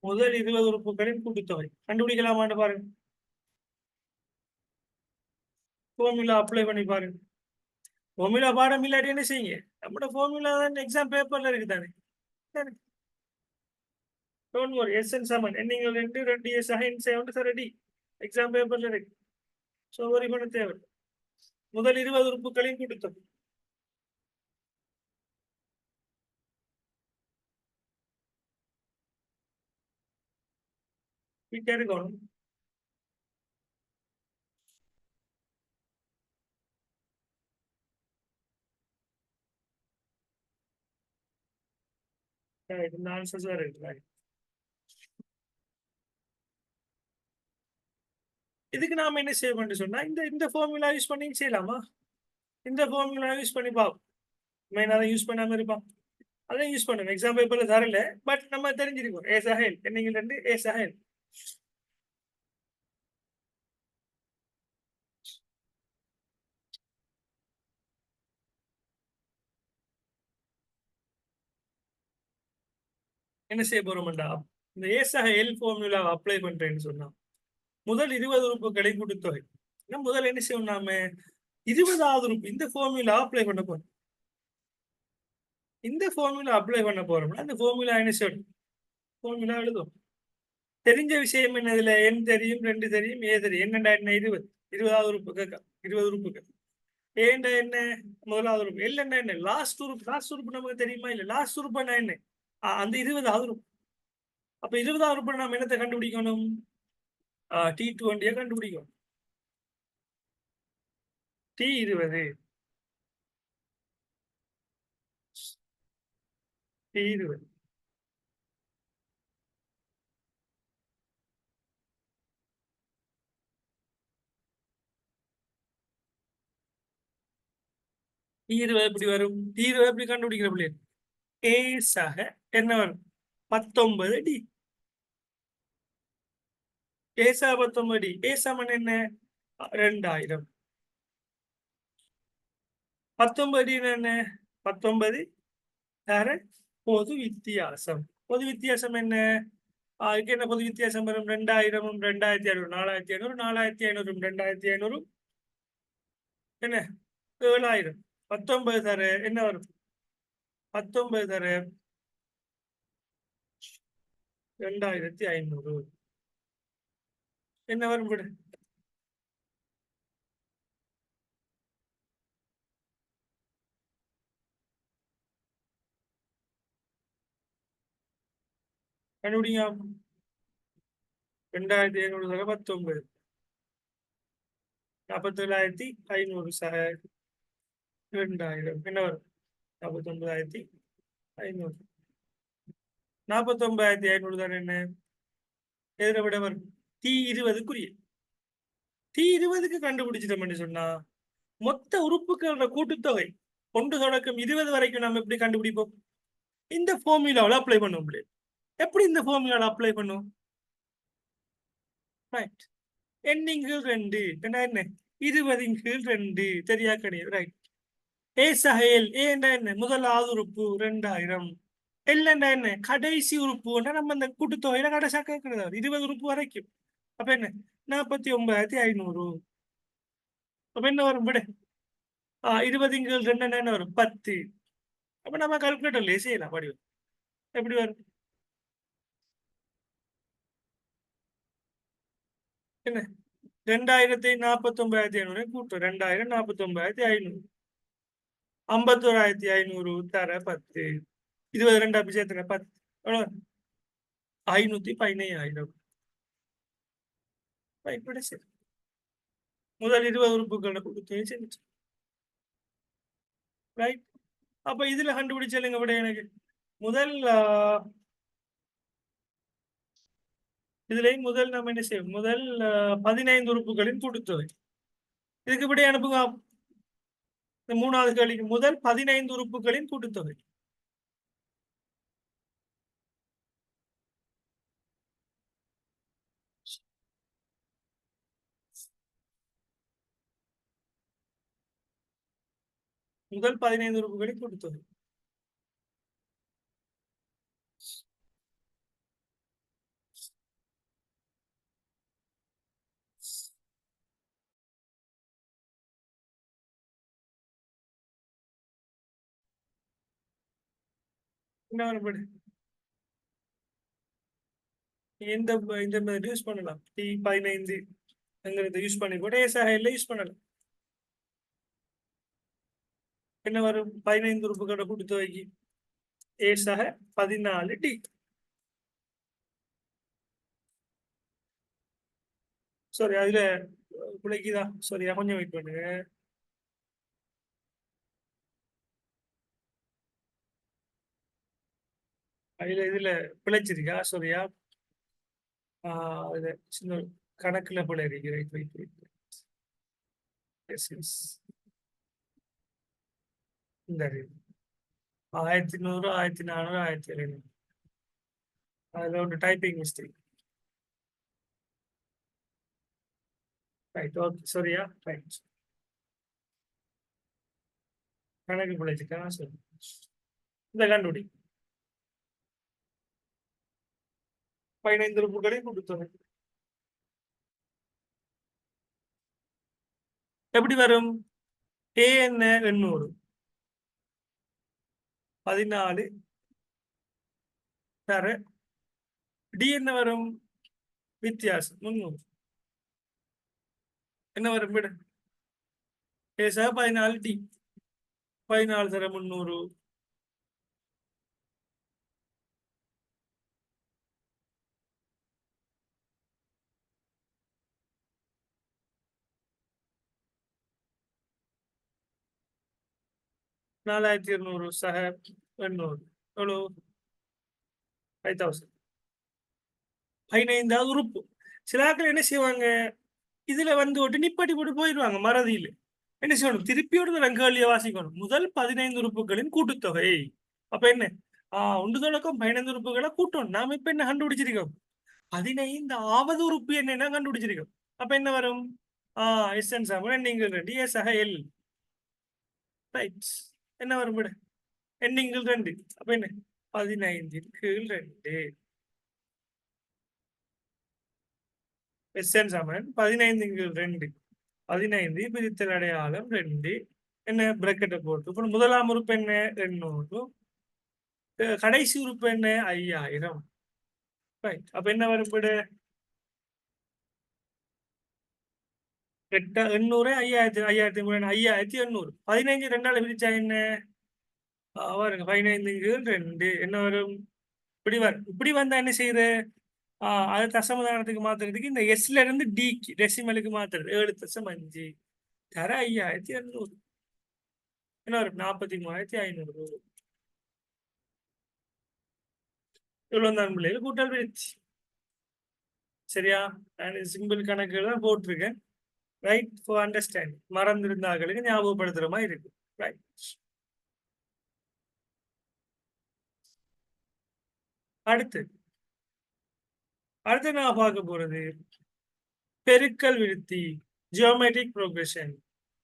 முதல் 20 உறுப்புகளின் கூட்டுத்தொகை கண்டுபிடிக்கலாமான்னு பாருங்க. ஃபார்முலா அப்ளை பண்ணி பாருங்க. ஃபார்முலா பாடம் இல்லாட்டி என்ன செய்யுங்க, நம்மளோட ஃபார்முலா தான் எக்ஸாம் பேப்பர்ல இருக்கு தானே. டோன்ட் வரி, எஸ்என் சமன் நீங்கள் 2 2 எஸ் அஹைன் சேவன் சரடி எக்ஸாம் பேப்பர்ல இருக்கு. ஸோ வரி பண்ண தேவை. முதல் 20 உறுப்புகளின் கூட்டுத்தொகை இருக்கணும். இந்த ஆன்சர்ஸ் வேற இருக்கு. இதுக்கு நாம என்ன செய்யணும்னு சொன்னா, இந்த இந்த ஃபார்முலா யூஸ் பண்ணி செய்யலாமா? இந்த ஃபார்முலா யூஸ் பண்ணி பார்ப்போம். மெயின் அதை யூஸ் பண்ணாம இருப்பான், அதை யூஸ் பண்ணுங்க. எக்ஸாம் பேப்பர்ல தரல, பட் நம்ம தெரிஞ்சிருக்கோம். ஏ சஹேல் என்னங்க 2 ஏ சஹேல். என்ன செய்ய போறோம்டா, இந்த ஏ சஹேல் ஃபார்முலா அப்ளை பண்றேன்னு சொன்னா முதல் 20 உறுப்புகளை கூட்டுத்தொகை. முதல் என்ன செய்யணும், நாம 20வது உறுப்பு இந்த ஃபார்முலா அப்ளை பண்ண போறோம். இந்த ஃபார்முலா அப்ளை பண்ண போறோம்னா அந்த ஃபார்முலா என்ன செய்யணும், ஃபார்முலா எழுதும். தெரிஞ்ச விஷயம் என்ன, இதுல என் தெரியும், 2 தெரியும், ஏ தெரியும். என்னடா என்ன 20 20வது உறுப்பு கேட்க, 20 உறுப்புகள். ஏண்டா என்ன முதலாவது உறுப்பு, இல்லைன்னா என்ன லாஸ்ட் உறுப்பு. லாஸ்ட் உறுப்பு நமக்கு தெரியுமா இல்ல, லாஸ்ட் உறுப்புனா என்ன, அந்த 20வது உறுப்பு. அப்ப 20வது உறுப்பு நம்ம என்னத்தை கண்டுபிடிக்கணும், T20 கண்டுபிடிக்கணும். T20 T20 T20 எப்படி வரும், T20 எப்படி கண்டுபிடிக்கிற பிள்ளை, ஏ சக என்ன வரும் 19D. ஏசா 19D, ஏ சமன் என்ன 2000. 19D என்ன, 19 தர பொது வித்தியாசம். பொது வித்தியாசம் என்ன, அதுக்கு என்ன பொது வித்தியாசம் வரும், 2000 2500 4500 4500 2500 என்ன 7000. 19 தர என்ன வரும், 19 தர 2500 என்ன வரும் விட. கண்டுபிடிங்க. 2500 தர 19 47,500 சக 2000 என்ன வரும், 49,500. 49,500 தான் என்ன, எதிர விட வரும் T20க்குரிய. T20க்கு கண்டுபிடிச்சிட்டோம்னு சொன்னா மொத்த உறுப்புகளோட கூட்டுத்தொகை 1 தொடக்கம் 20 வரைக்கும் நம்ம எப்படி கண்டுபிடிப்போம், இந்த ஃபார்முலாவில் அப்ளை பண்ண முடியும். எப்படி இந்த ஃபார்முலாவில் அப்ளை பண்ணும், ரைட். எண்ணின் கீழ் 2 என்ன 20 கீழ் 2 தெரியா கிடையாது, ரைட். ஏ சஹேல் ஏ என்ன முதலாவது உறுப்பு 2000. இல்லைன்னா என்ன கடைசி உறுப்பு, நம்ம இந்த கூட்டுத்தொகையில கடைசியா கேட்கறது 20 உறுப்பு வரைக்கும். அப்ப என்ன 49,500. அப்ப என்ன வரும் விட, 20 கீழ் 2 என்ன வரும் 10. அப்ப நம்ம கால்குலேட்டர்லயே செய்யலாம் வடிவம். எப்படி வரும், என்ன 2049,500 கூட்டம் 2000 49,500 51,500 தர 10. 22 அப்படி சேர்த்துங்க 10 515,000. இப்படி சரி, முதல் 20 உறுப்புகளை கொடுத்து செஞ்சு, ரைட். அப்ப இதுல கண்டுபிடிச்சலுங்க விட எனக்கு முதல் இதுலயும் முதல் நம்ம என்ன செய்வோம், முதல் 15 உறுப்புகளின் கூட்டுத்தொகை. இதுக்கு விட அனுப்புங்க. இந்த 3வது கேள்விக்கு முதல் 15 உறுப்புகளின் கூட்டுத்தொகை. முதல் 15 உறுப்புகளின் கூட்டுத்தொகை. என்ன வரப்படு இந்த இந்த யூஸ் பண்ணலாம் T15 அங்கிறது யூஸ் பண்ணி கூட ஏசாக யூஸ் பண்ணலாம். என்ன வரும் 15 உறுப்புகளோட கூட்டுத்தொகைக்கு ஏசாக 14D. சாரி அதுல பிழைக்குதா? சாரியா கொஞ்சம் வெயிட் பண்ணுங்க. இதுல பிழைச்சிருக்கா? சாரியா இது சின்ன கணக்குல பிழை இருக்கு. Right wait wait. Yes yes இந்த 1100 1400 1700 அதுல ஒரு டைப்பிங் மிஸ்டேக். ரைட் ஓகே சரியா ரைட் கணக்கு பிழைச்சிட்டா சரி இந்த கண்டுபிடி 15 உறுப்புகளையும் கொடுத்தது எப்படி வரும்? A என்ன 800 14 தர D என்ன வரும்? வித்தியாசம் 300 என்ன வரும்? விட ஏசா 14D 14 தர 300 4200 சக 800 எவ்வளவு? 5000. 15வது உறுப்பு. சில ஆட்கள் என்ன செய்வாங்க, இதுல வந்து ஒட்டு நிப்பாட்டி போட்டு போயிடுவாங்க மறதியில். என்ன செய்யணும்? திருப்பியோட ரங்கவழியை வாசிக்கணும். முதல் 15 உறுப்புகளின் கூட்டுத்தொகை. அப்ப என்ன? ஒன்று தொடக்கம் 15 உறுப்புகளை கூட்டணும். நாம இப்ப என்ன கண்டுபிடிச்சிருக்கோம்? 15வது உறுப்பு என்னன்னா கண்டுபிடிச்சிருக்கோம். அப்ப என்ன வரும்? எஸ்என் சமன் நீங்கள் 2 எஸ் ஆக எல். ரைட். என்ன வரும்? விட எண்ணிங்கள் 2. அப்ப என்ன? 15 கீழ் 2. எஸ்என் சமன் 15 கீழ் 2. 15 பிரித்தல் அடையாளம் 2 என்ன பிரக்கெட்டை போட்டு இப்போ முதலாம் உறுப்பு என்ன 800 கடைசி உறுப்பு என்ன 5000. ரைட் அப்ப என்ன வரும்? 800 5000 5800 15 2ஆல பிரிச்சா என்ன வருங்க 15 2 என்ன வரும்? இப்படி வரும். இப்படி வந்தா என்ன செய்யற? அது தசமதானத்துக்கு மாத்துறதுக்கு இந்த எஸ்ல இருந்து டிக்கு டெசிமலுக்கு மாத்துறது 7.5 தர 5800 என்ன வரும்? 43,500. இவ்வளவு தான் பிள்ளைகள் கூட்டல் விழுச்சு. சரியா? சிம்பிள் கணக்குகள் தான் போட்டிருக்கேன். Right for understanding. மறந்திருந்தார்களுக்கு ஞாபகப்படுத்துற மாதிரி இருக்கு. ரைட் அடுத்து நான் பார்க்க போறது பெருக்கல் விருத்தி ஜியோமெட்ரிக் ப்ரோக்ரஷன்.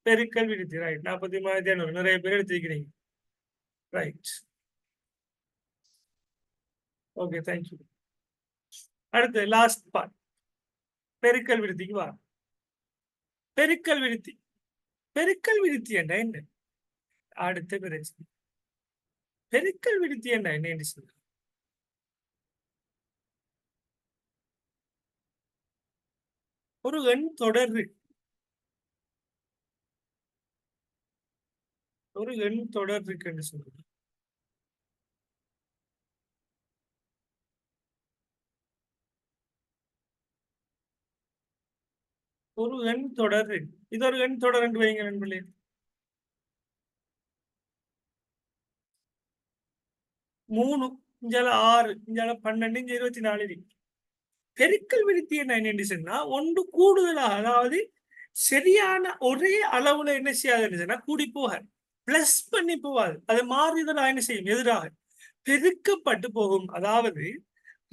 பெருக்கல் விருத்தி ரைட் 43,500 நிறைய பேர் எடுத்துக்கிறீங்க. Right okay thank you. அடுத்து லாஸ்ட் பார்ட் பெருக்கல் விருத்திக்கு வா. பெருக்கல் விருத்தி என்ன? அடுத்த பிரச்சனை பெருக்கல் விருத்தி என்ன சொல்ற? ஒரு எண் தொடர் இருக்குன்னு சொல்றது. ஒரு எண் தொடர் இது ஒரு எண் தொடர் என்று வைங்க நண்பர்களே. மூணு இஞ்சால 6 இஞ்சால 12 இங்க 24. பெருக்கல் விருத்தி என்ன சொன்னா ஒன்று கூடுதலாக அதாவது சரியான ஒரே அளவுல என்ன செய்யாது சொன்னா கூடி போக பிளஸ் பண்ணி போவாது. அது மாறுதலா என்ன செய்யும்? எதிராக பெருக்கப்பட்டு போகும். அதாவது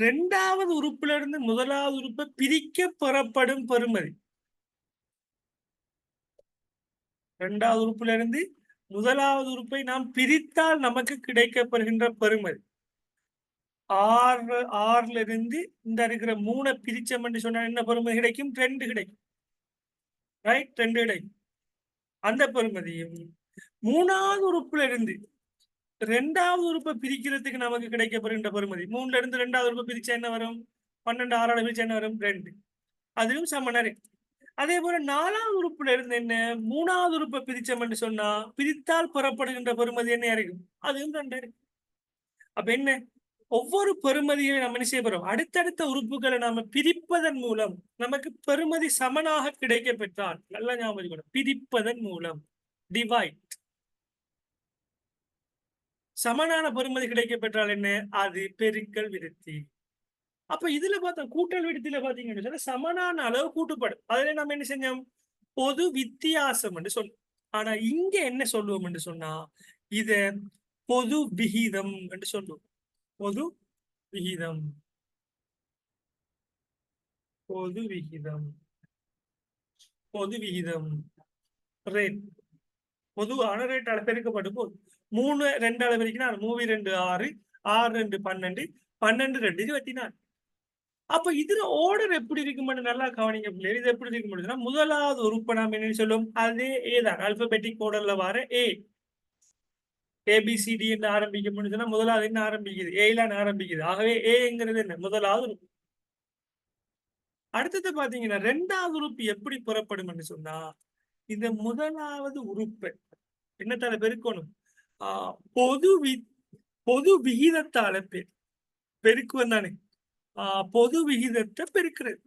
2வது உறுப்புல இருந்து முதலாவது உறுப்பை பிரிக்க பெறப்படும் பெறுமதி 2வது உறுப்புல இருந்து முதலாவது உறுப்பை நாம் பிரித்தால் நமக்கு கிடைக்கப்படுகின்ற பெறுமதி 6ல இருந்து இந்த இருக்கிற 3 பிரிச்சம் என்று சொன்னா என்ன பெறுமதி கிடைக்கும்? 2 கிடைக்கும். ரைட் 2 கிடைக்கும். அந்த பெறுமதியும் 3வது உறுப்புல இருந்து ரெண்டாவது உறுப்பை பிரிக்கிறதுக்கு நமக்கு கிடைக்கப்படுகின்ற பெறுமதி 3ல இருந்து ரெண்டாவது உறுப்பை பிரிச்சா என்ன வரும்? 12 6ஆல பிரிச்சா என்ன வரும்? 2. அதுவும் சமனரை. அதே போல 4வது உறுப்புல இருந்து என்ன 3வது உறுப்பை பிரிச்சோம்னு சொன்னா பிரித்தால் பெறப்படுகின்ற பெறுமதி என்ன இருக்கும்? அதுவும் 2 இருக்கு. அப்ப என்ன, ஒவ்வொரு பெறுமதியை நம்ம என்ன செய்ய போறோம்? அடுத்தடுத்த உறுப்புகளை நாம பிரிப்பதன் மூலம் நமக்கு பெறுமதி சமனாக கிடைக்க பெற்றால், நல்லா ஞாபகம் வச்சுக்கணும், பிரிப்பதன் மூலம் டிவைட் சமனான பெறுமதி கிடைக்க பெற்றால் என்ன, அது பெருக்கல் விருத்தி. அப்ப இதுல பார்த்தா கூட்டல் விருத்தியில பாத்தீங்கன்னு சொன்னா சமனான அளவு கூட்டுப்படும். அதுல நம்ம என்ன செஞ்சோம்? பொது வித்தியாசம் என்று சொல்லுவோம். ஆனா இங்க என்ன சொல்லுவோம் என்று சொன்னா இத பொது விகிதம் என்று சொல்லுவோம். பொது விகிதம், பொது விகிதம், பொது விகிதம், ரேட், பொதுவான ரேட்டால பெருக்கப்படும் போது 3 2ஆல பெருக்கினா 3 2 6 6 2 12 12 2 24. அப்ப இதுல ஆர்டர் எப்படி இருக்கும்னு நல்லா கவனிங்க பிள்ளைகள். இது எப்படி இருக்க முடியுதுன்னா முதலாவது உறுப்பை நாம் என்ன சொல்லும்? அதே ஏ தான், அல்பபெட்டிக் ஆர்டர்ல வர ஏ. ஏபிசிடி என்று ஆரம்பிக்க முடியுதுன்னா முதலாவது என்ன ஆரம்பிக்குது? ஏலான் ஆரம்பிக்குது. ஆகவே ஏங்கிறது என்ன? முதலாவது உறுப்பு. அடுத்தது பாத்தீங்கன்னா 2வது உறுப்பு எப்படி புறப்படும் என்று சொன்னா இந்த முதலாவது உறுப்பை என்னத்தால பெருக்கணும்? பொது பொது விகிதத்தால பெருக்குவன் தானே. பொது விகிதத்தை பெருக்கிறது,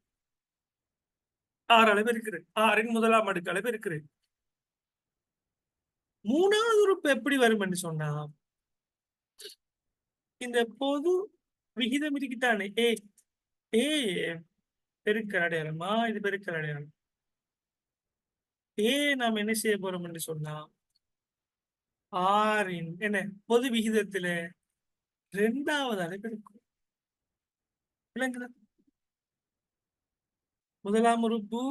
6ஆல பெருக்கிறது, 6ன் முதலாம் அடுக்கால பெருக்கிறது. 3வது உறுப்பு எப்படி வரும் என்று சொன்னா இந்த பொது விகிதம் இருக்குத்தானே ஏ, ஏ பெருக்கல் அடையாளமா, இது பெருக்கல் அடையாளம். ஏ நாம் என்ன செய்ய போறோம் என்று சொன்னா ஆறின் என்ன பொது விகிதத்துல 2ஆவதால பெருக்கும். விளங்குதா? முதலாம் உறுப்பு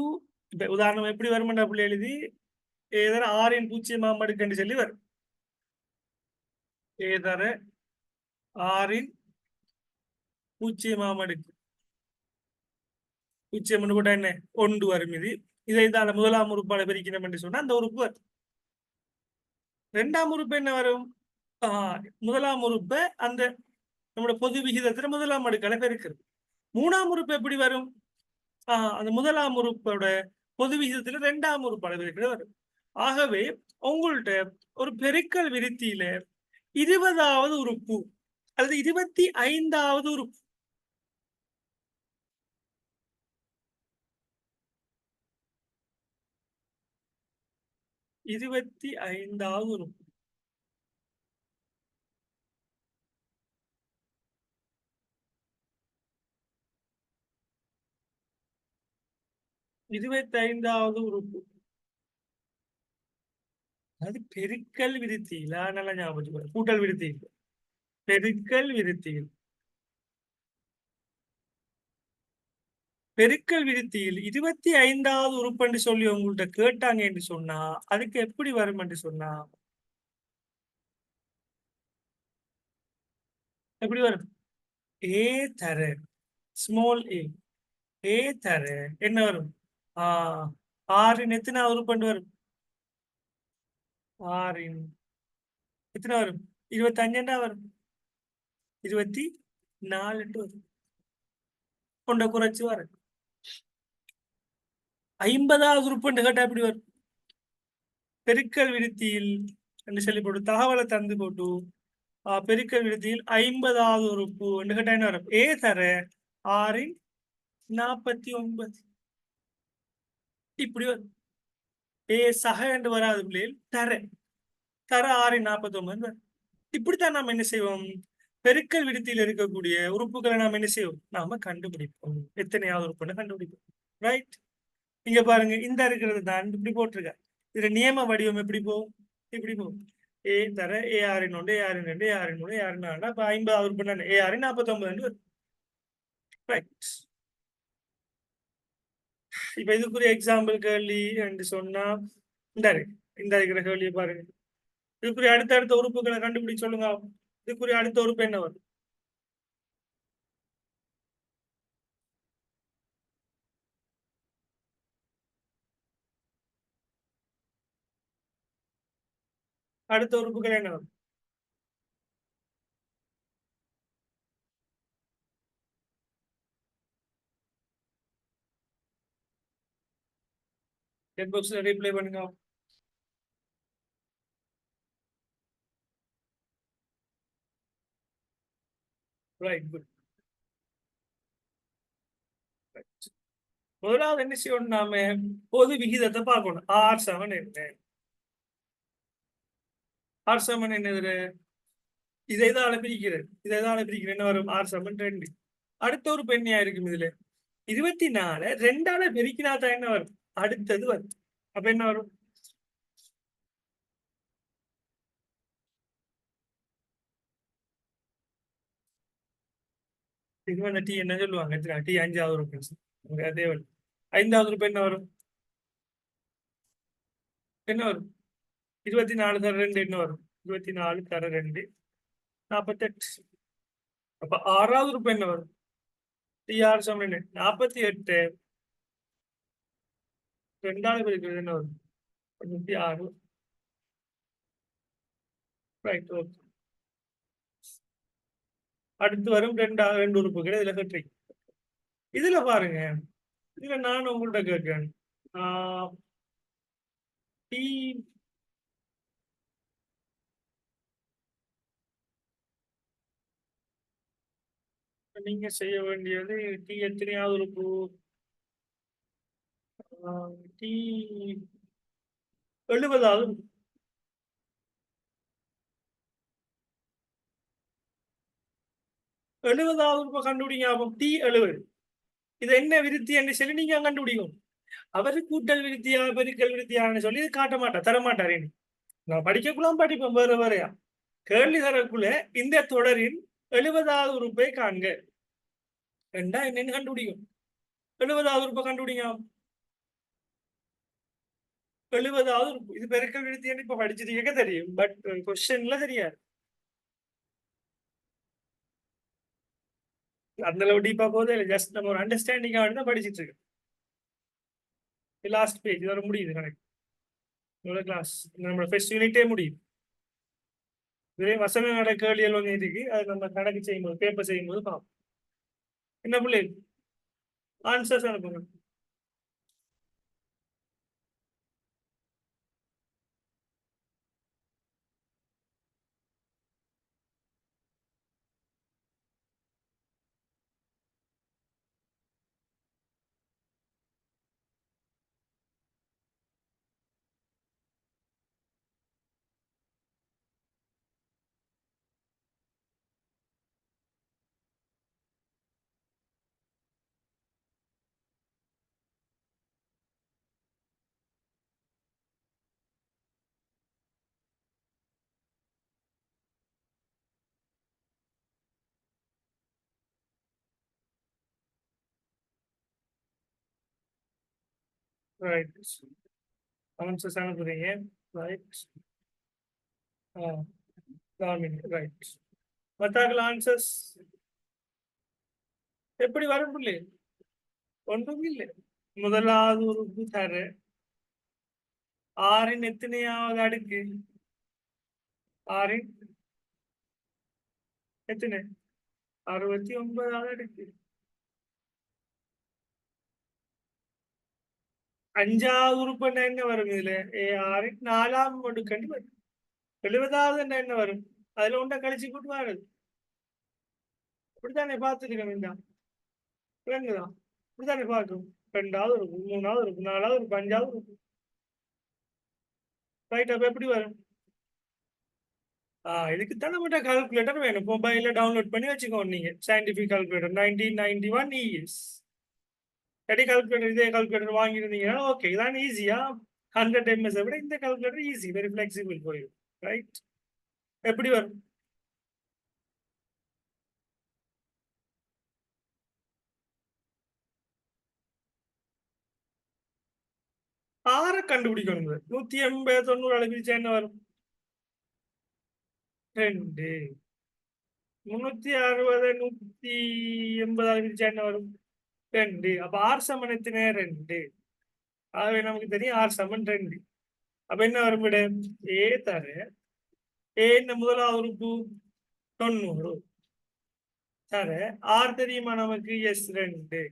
இப்ப உதாரணம் எப்படி வரும்னா புள்ளி எழுதி ஏதர 6ன் 0ஆம் அடுக்கு சொல்லி வரும். ஏதர 6ன் 0ஆம் அடுக்கு 0 கூட என்ன 1 வரும். இதை இதால முதலாம் உறுப்பால பிரிக்கணும் என்று சொன்னா அந்த உறுப்பு வரும். 2ஆம் உறுப்பு என்ன வரும்? முதலாம் உறுப்பை அந்த நம்முடைய பொது விகிதத்துல முதலாம் அடுக்கால பெருக்கிறது. 3ஆம் உறுப்பு எப்படி வரும்? அந்த முதலாம் உறுப்போட பொது விகிதத்துல 2ஆம் உறுப்பால பெருக்கிறது வரும். ஆகவே உங்கள்ட்ட ஒரு பெருக்கல் விருத்தியில 20வது உறுப்பு அல்லது 25வது உறுப்பு 25வது உறுப்பு 25வது உறுப்பு அது பெருக்கல் விருத்தியில நல்லா ஞாபகம் வச்சுக்கோங்க. கூட்டல் விருத்தியில், பெருக்கல் விருத்தியில், பெருக்கல் விருத்தியில் 25வது உறுப்பு என்று சொல்லி உங்கள்ட்ட கேட்டாங்க என்று சொன்னா அதுக்கு எப்படி வரும் என்று சொன்னா எப்படி வரும்? ஏ தர ஸ்மால் ஏ, ஏ தர என்ன வரும்? ஆறின் எத்தனாவது உறுப்பு வரும்? ஆறின் எத்தனை வரும்? 25 வரும். 24 வரும். கொண்ட குறைச்சு வரும். 50வது உறுப்பு கேட்டா எப்படி வரும்? பெருக்கல் விருத்தியில் என்று சொல்லி போட்டு தகவலை தந்து போட்டு பெருக்கல் விருத்தியில் 50வது உறுப்பு என்று கேட்டா என்ன வரும்? ஏ தர 6ன் 49 இப்படி வரும். ஏ சக என்று வராது பிள்ளைகள், தர தர 6ன் 49 வரும். இப்படித்தான் நாம் என்ன செய்வோம்? பெருக்கல் விருத்தியில் இருக்கக்கூடிய உறுப்புகளை நாம் என்ன செய்வோம்? நாம கண்டுபிடிப்போம். எத்தனையாவது உறுப்புன்னு கண்டுபிடிப்போம். ரைட்? இங்க பாருங்க, இந்த இருக்கிறது தான் இப்படி போட்டிருக்க. இதுல நியம வடிவம் எப்படி போகும்? இப்படி போகும். ஏ தர ஏஆரின் 1 ஏஆரின் 2 ஏஆரின் 3 ஏஆரின் 4 அப்ப 50வது உறுப்பு ஏஆரின் 49 வரும். ரைட். இப்ப இதுக்குரிய எக்ஸாம்பிள் கேள்வி என்று சொன்னா இந்த இருக்கிற கேள்வியை பாருங்க. இதுக்குரிய அடுத்த உறுப்புகளை கண்டுபிடிச்சு சொல்லுங்க. இதுக்குரிய அடுத்த உறுப்பு என்ன வரும்? அடுத்த உறுப்புகள் என்ன வரும்? chat boxல ரிப்ளை பண்ணுங்க. Right, good. முதலாவது என்ன செய்யணும், நாம பொது விகிதத்தை பார்க்கணும். ஆர் சமன் என்ன? ஆர் சமன் என்னது? இதை தான் பிரிக்கிறது. இதை தான் பிரிக்கிறது. என்ன வரும்? ஆர் சமன் 2. அடுத்த ஒரு பெண்ணியா இருக்கும் இதுல 24 2ஆல பெருக்கினா தான் என்ன வரும்? அடுத்தது வரும். அப்ப என்ன வரும்? இது வந்து டி என்ன சொல்லுவாங்க? டி 5வது உறுப்பு. அதே வரும். 5வது உறுப்பு என்ன வரும்? என்ன வரும்? 24 தர 2 என்ன வரும்? 24 தர 2 48. அப்ப 6வது உறுப்பு என்ன வரும்? டி ஆர் சமன் 48 2ஆல பெருக்கிறது என்ன வரும்? 96. Right, okay. அடுத்து வரும் 2 உறுப்புகள் இதுல கற்றி. இதுல பாருங்க, இதுல நான் உங்கள்ட்ட கேட்கிறேன். டி நீங்க செய்ய வேண்டியது டி எத்தனையாவது உறுப்பு? டி 70வது. 70வது உறுப்பை கண்டுபிடிங்க. அப்போ டி 70. இது என்ன விருத்தி என்று சொல்லி நீங்க கண்டுபிடிக்கும். அவரு கூட்டல் விருத்தியா பெருக்கல் விருத்தியான்னு சொல்லி இது காட்ட மாட்டார், தர மாட்டார். நான் படிக்கக்குள்ளாம் படிப்பேன் வேற வேறையா. கேள்வி தரக்குள்ள இந்த தொடரின் 70வது உறுப்பை காண்க ரெண்டா என்னன்னு கண்டுபிடிக்கும். 70வது உறுப்பை கண்டுபிடிங்க. 70வது உறுப்பு இது பெருக்கல் விருத்தின்னு இப்ப படிச்சிருக்க தெரியும், பட் கொஸ்டின்ல தெரியாது. அந்த அளவு டீப்பா போதே இல்லை, ஜஸ்ட் நம்ம ஒரு அண்டர்ஸ்டாண்டிங் தான் படிச்சிட்டு இருக்கு. லாஸ்ட் பேஜ் வர முடியுது கணக்கு. கிளாஸ் நம்ம ஃபர்ஸ்ட் யூனிட்டே முடியும். இதே வசன நட கேள்விகள் ஒன்று இருக்கு, அது நம்ம கணக்கு செய்யும்போது பேப்பர் செய்யும்போது பார்ப்போம். என்ன பிள்ளை ஆன்சர்ஸ் அனுப்புங்க. ரைட், ஆன்சர்ஸ் அனுப்புறீங்க. Right, right. மத்தாக்கள் ஆன்சர்ஸ் எப்படி வரும் பிள்ளை? ஒன்றும் இல்லை. முதலாவது உறுப்பு தர ஆறின் எத்தனையாவது அடுக்கு? ஆறின் எத்தனை? 69வது அடுக்கு. 5வது உறுப்பு என்ன வரும் இதுல? ஆறின் 4ஆம் அடுக்கு வரும். 70வது என்ன வரும்? அதுல ஒன்றை கழிச்சு கூட்டு வருது. இப்படித்தானே பார்த்துருக்கேன். விளங்குதான்? இப்படித்தானே பார்க்கும். 2வது உறுப்பு, 3வது உறுப்பு, 4வது உறுப்பு, 5வது உறுப்பு. ரைட், அப்ப எப்படி வரும்? இதுக்கு தான் நம்மகிட்ட கால்குலேட்டர் வேணும். மொபைல்ல டவுன்லோட் பண்ணி வச்சுக்கோங்க. நீங்க சயின்டிபிக் கால்குலேட்டர் 1991 இஎஸ் எடி கால்குலேட்டர். இதே கால்குலேட்டர் வாங்கியிருந்தீங்கன்னா ஓகே, இதான் ஈஸியா 100 MS விட இந்த கால்குலேட்டர் ஈஸி, வெரி ஃபிளெக்சிபிள் போயிடும். ரைட், எப்படி வரும்? ஆற கண்டுபிடிக்கணும். 180 90 அளவு என்ன வரும்? 2. 360 180 அளவு என்ன வரும்? 2. அப்ப ஆர் சமன் எத்தனை? 2. ஆகவே நமக்கு தெரியும் ஆர் சமன் 2. அப்ப என்ன வரும்? விட ஏ தர ஏ இந்த முதலாவது உறுப்பு 90 தர ஆர் தெரியுமா நமக்கு? எஸ் 2.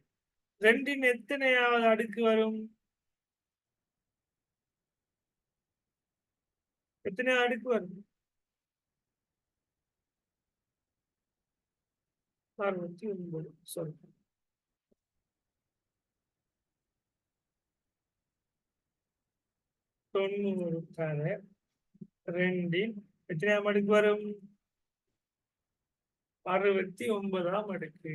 2ன் எத்தனையாவது அடுக்கு வரும்? எத்தனை அடுக்கு வரும்? 69. சாரி, 90 தானே. 2 எத்தனையாம் அடுக்கு வரும்? 69ஆம் அடுக்கு.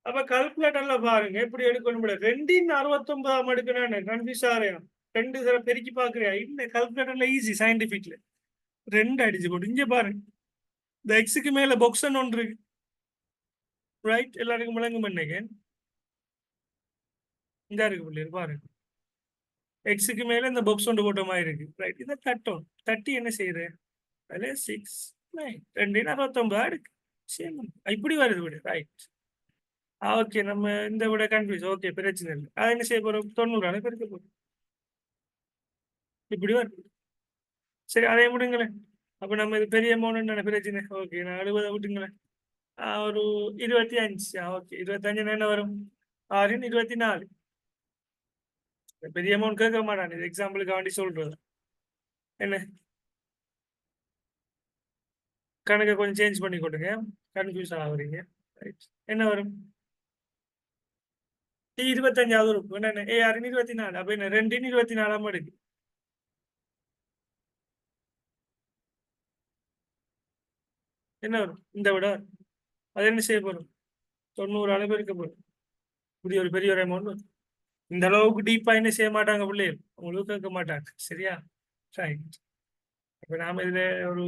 அப்ப கால்குலேட்டர்ல பாருங்க எப்படி எடுக்கணும். 2 69ஆம் அடுக்கு நான் கன்ஃபியூஸ் ஆறேன். 2 தடவை பெருக்கி பாக்குறியா? இந்த கால்குலேட்டர்ல ஈஸி, சயின்டிபிக்ல 2 அடிச்சு போட்டு இங்க பாருங்க. இந்த எக்ஸுக்கு மேல பொக்ஸன் ஒன்று இருக்கு. ரைட், எல்லாருக்கும் விளங்கும் பண்ணேன். இந்த இருக்கு பிள்ளைங்க பாருங்க. எக்ஸுக்கு மேல இந்த பாக்ஸ் ஒன்று போட்ட மாதிரி இருக்கு. ரைட், இதை தட்டும் தட்டி என்ன செய்யறேன்? அதுல 6 9 2 69 இருக்கு. சரி, இப்படி வருது விட. Right, okay. நம்ம இந்த விட கன்ஃபியூஸ். ஓகே, பிரச்சனை இல்லை. அதை என்ன செய்ய போறோம்? 90 பெருக்க போறோம். இப்படி வருது. சரி, அதே விடுங்களேன். அப்ப நம்ம இது பெரிய அமௌண்ட் பிரச்சனை. ஓகே, நான் 60 விட்டுங்களேன். ஒரு 25. ஓகே, 25 என்ன வரும்? 6 24. பெரிய அமௌண்ட் கேட்க மாட்டான். இது எக்ஸாம்பிளுக்கு வேண்டி சொல்றது. என்ன கணக்கை கொஞ்சம் சேஞ்ச் பண்ணி கொடுங்க, கன்ஃபியூஸ் ஆகுறீங்க. என்ன வரும்? 25வது உறுப்பு என்ன? 6 24. அப்ப என்ன? 2 24ஆம் அடுக்கு. என்ன வரும்? இந்த விட அது என்ன செய்ய போறோம்? 90 பெருக்க போறோம். இப்படி ஒரு பெரிய ஒரு அமௌண்ட் வரும். இந்த அளவுக்கு டீப்பா என்ன செய்ய மாட்டாங்க பிள்ளைகள், உங்களுக்கு கேட்க மாட்டாங்க. சரியா? ரைட். இப்ப நாம இதுல ஒரு